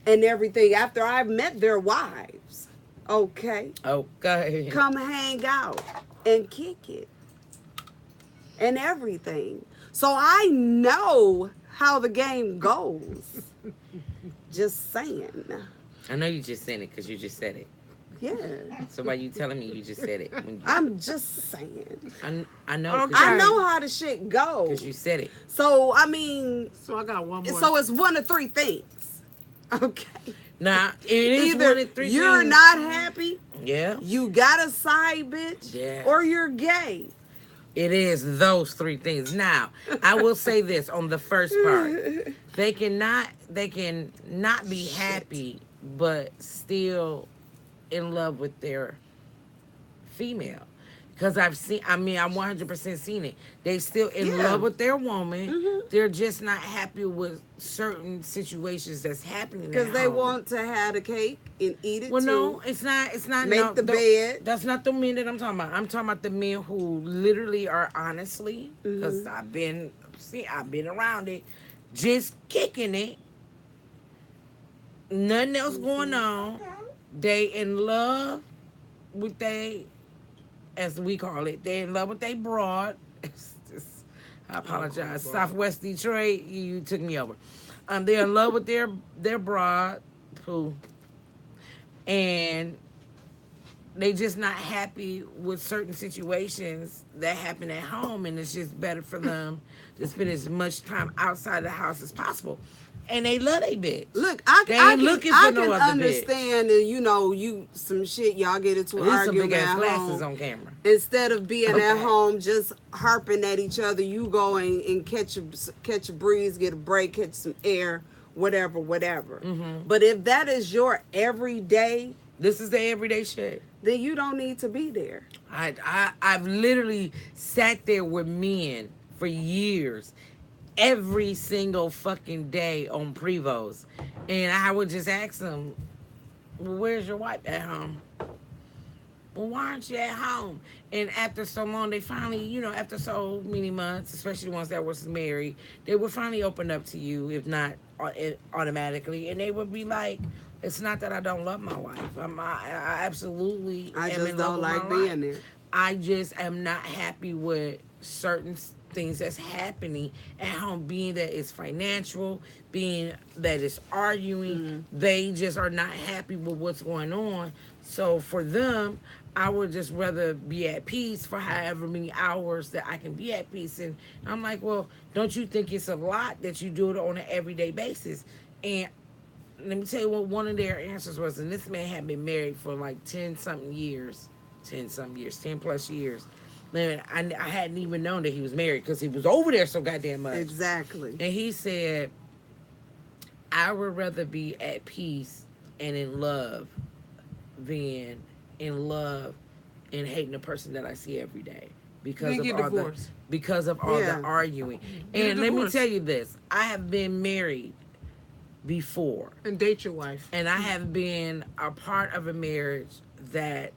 and everything after I met their wives. Okay, Okay. come hang out and kick it and everything. So I know how the game goes. Just saying. I know you just said it because you just said it. Yeah. So by you telling me you just said it. I'm just saying. I know. Okay. I know how the shit goes. Because you said it. So, I mean, So I got one more. so it's one of three things. Okay. Now, it is Either one of three you're things. not happy, Yeah. you got a side bitch, Yeah. or you're gay. It is those three things. Now, I will say this on the first part. They can not be happy, but still in love with their female. Because I'm 100% seen it. They still in Yeah. love with their woman. Mhm. They're just not happy with certain situations that's happening. Because at they home. want to have the cake and eat it Well, too. no, it's not. Make no, the bed. That's not the men that I'm talking about. I'm talking about the men who literally are honestly, because Mm-hmm. I've been around it, just kicking it. Nothing else going on. They in love with they, as we call it. They in love with they broad. I apologize. Southwest Detroit, you took me over. They're in love with their broad, who, and they just not happy with certain situations that happen at home, and it's just better for them to spend as much time outside the house as possible. And they love they bitch. Look, They I ain't can, looking for I no can other understand that, you some shit y'all get into an There's some argument big ass at glasses home. on camera. Instead of being Okay. at home just harping at each other, you go and catch a breeze, get a break, catch some air, whatever. Mm-hmm. But if that is your everyday, This is the everyday shit. then you don't need to be there. I've literally sat there with men for years, every single fucking day on Prevos, and I would just ask them, well, "Where's your wife at home? Well, why aren't you at home?" And after so long, they finally, after so many months, especially the ones that was married, they would finally open up to you, if not automatically, and they would be like, "It's not that I don't love my wife. I absolutely I am just in love don't with like my being wife. there. I just am not happy with certain things that's happening at home, being that it's financial, being that it's arguing. They just are not happy with what's going on. So for them, I would just rather be at peace for however many hours that I can be at peace." And I'm like, well, don't you think it's a lot that you do it on an everyday basis? And let me tell you what one of their answers was, and this man had been married for like 10 plus years. Man, I hadn't even known that he was married because he was over there so goddamn much. Exactly. And he said, I would rather be at peace and in love than in love and hating the person that I see every day because of get all divorced. the arguing. Get a And let me divorce. tell you this, I have been married before, And date your wife. and I have been a part of a marriage that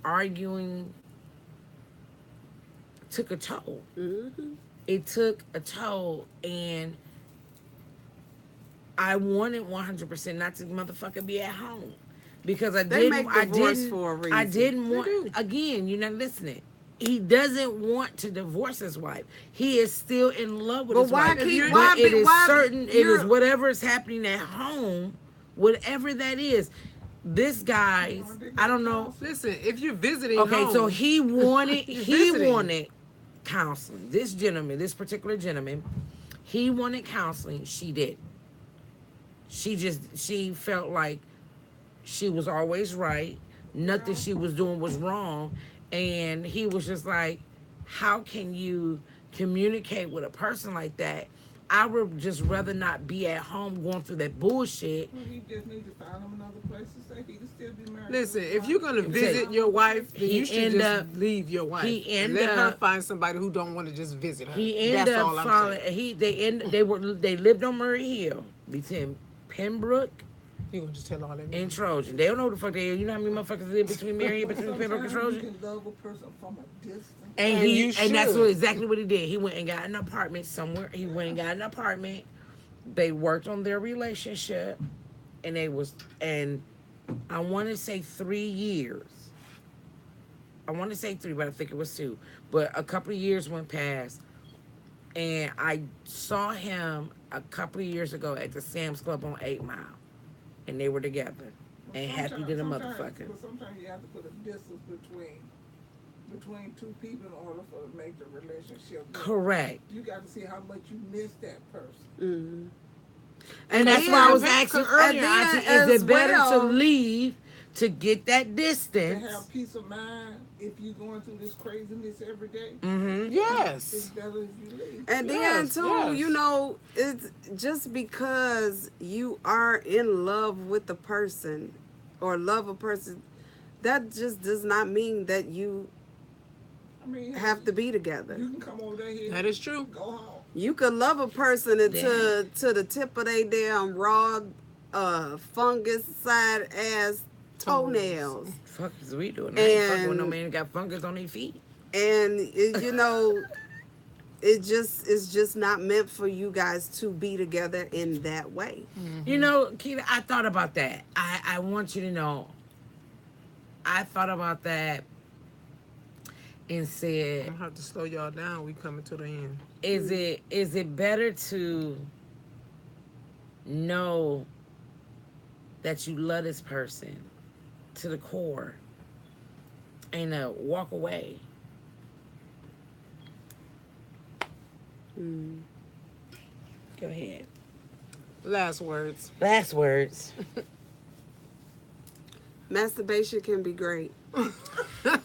arguing took a toll. Mm-hmm. It took a toll, and I wanted 100% not to motherfucker be at home because They make divorce for a reason. I didn't They want. do. Again, you're not listening. He doesn't want to divorce his wife. He is still in love with But his why wife. keep- But why it be- is why- certain. It you're- is whatever is happening at home, whatever that is. This guy, I don't know. Listen, if you're visiting Okay, home, so he wanted You're he visiting. wanted counseling. This particular gentleman, he wanted counseling. She did. She felt like she was always right. Nothing she was doing was wrong. And he was just like, how can you communicate with a person like that? I would just rather not be at home going through that bullshit. Well, he just need to find him another place to stay. He can still be married. listen, to his if wife. you're gonna visit your wife, then He you should end just up- leave your wife he and end let her up- find somebody who don't want to just visit her. He ended That's up all I'm falling. saying. They lived on Murray Hill between Pembroke You gonna just tell all that? and Trojan. They don't know who the fuck they are. You know how many motherfuckers live between Mary Hill, But between Pembroke and sometimes you Trojan? can love a person from a distance. And you that's should. exactly what he did. He went and got an apartment somewhere. He went and got an apartment. They worked on their relationship, and I want to say 3 years. I want to say 3, but I think it was 2. But a couple of years went past, and I saw him a couple of years ago at the Sam's Club on 8 Mile, and they were together and happy to the motherfucker. But sometimes you have to put a distance between two people in order for to make the relationship work. Correct. You got to see how much you miss that person. Mm-hmm. And that's why I was then- asking and earlier, then I said, as is it better well- to leave to get that To distance? have peace of mind if you're going through this craziness every day. Mm-hmm. It's Yes. better if you leave. And then Yes, too, yes. you know, it's just because you are in love with the person or love a person, that just does not mean that you I mean, have to be together. You can come over there here. That is true. Go home. You could love a person until to the tip of their damn raw fungus side ass toenails. Fuck is we doing? I ain't fucking with no And- man that got fungus on their feet. And you know, it's just not meant for you guys to be together in that way. You know, Keita, I thought about that. I want you to know, I thought about that and I'm said, gonna have to slow y'all down. We coming to the end. is it better to know that you love this person to the core and walk away? Mm. Go ahead. Last words. Last words. Masturbation can be great.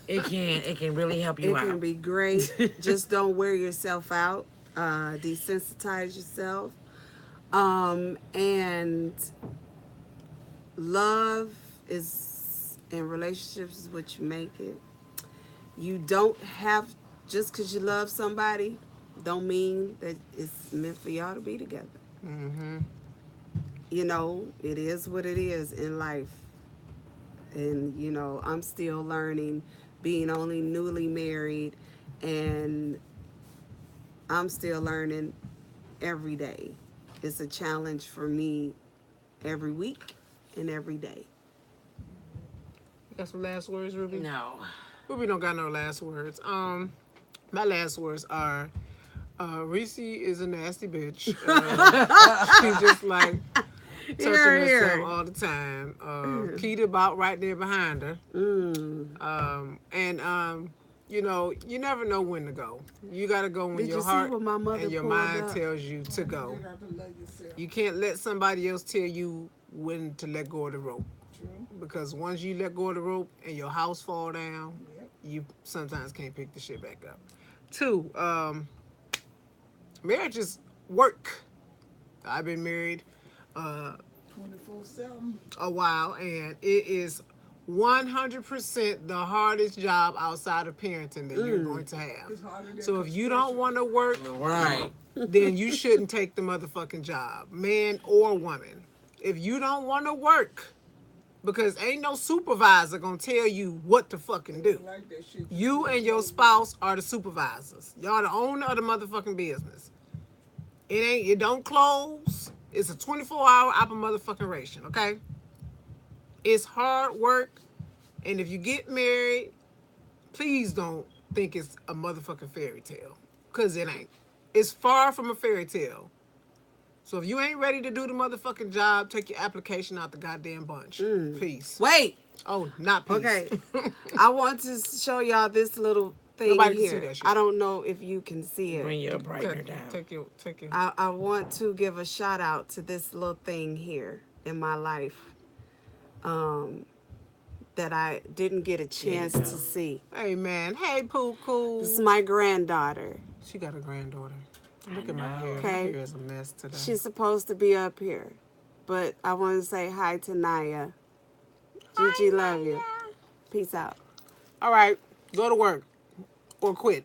It can really help It you can out. be great. Just don't wear yourself out. Desensitize yourself. And love is in relationships is what you make it. You don't have, just because you love somebody, don't mean that it's meant for y'all to be together. Mm-hmm. You know, it is what it is in life. And, you know, I'm still learning, being only newly married, and I'm still learning every day. It's a challenge for me every week and every day. You got some last words, Ruby? No. Ruby don't got no last words. My last words are, Reese is a nasty bitch. She's just like touching Here, here. herself all the time. Keita about right there behind her. Mm. you never know when to go. You got to go when Did your you see heart what my mother and your pulled mind up? tells you to go. You got to love yourself. You can't let somebody else tell you when to let go of the rope. True. Because once you let go of the rope and your house fall down, Yep. you sometimes can't pick the shit back up. Two, marriage is work. I've been married 24/7. a while, and it is 100% the hardest job outside of parenting that you're going to have. It's harder than So if you don't construction. want to work, Right. then you shouldn't take the motherfucking job, man or woman. If you don't want to work, because ain't no supervisor gonna tell you what to fucking do. Like that shit. You and your spouse are the supervisors. Y'all the owner of the motherfucking business. It don't close. It's a 24-hour motherfucking ration, okay? It's hard work. And if you get married, please don't think it's a motherfucking fairy tale. Cause it ain't. It's far from a fairy tale. So if you ain't ready to do the motherfucking job, take your application out the goddamn bunch. Peace. Wait. Oh, not peace. Okay. I want to show y'all this little thing Nobody can here. see that shit. I don't know if you can see Bring it. your brightener down. Take your. I want to give a shout out to this little thing here in my life that I didn't get a chance to see. Hey man. Hey poo This is cool. my granddaughter. She got a granddaughter. Look at my know. hair. My Okay. hair is a mess today. She's supposed to be up here, but I want to say hi to Naya. Gigi, love you. Peace out. All right. Go to work or quit.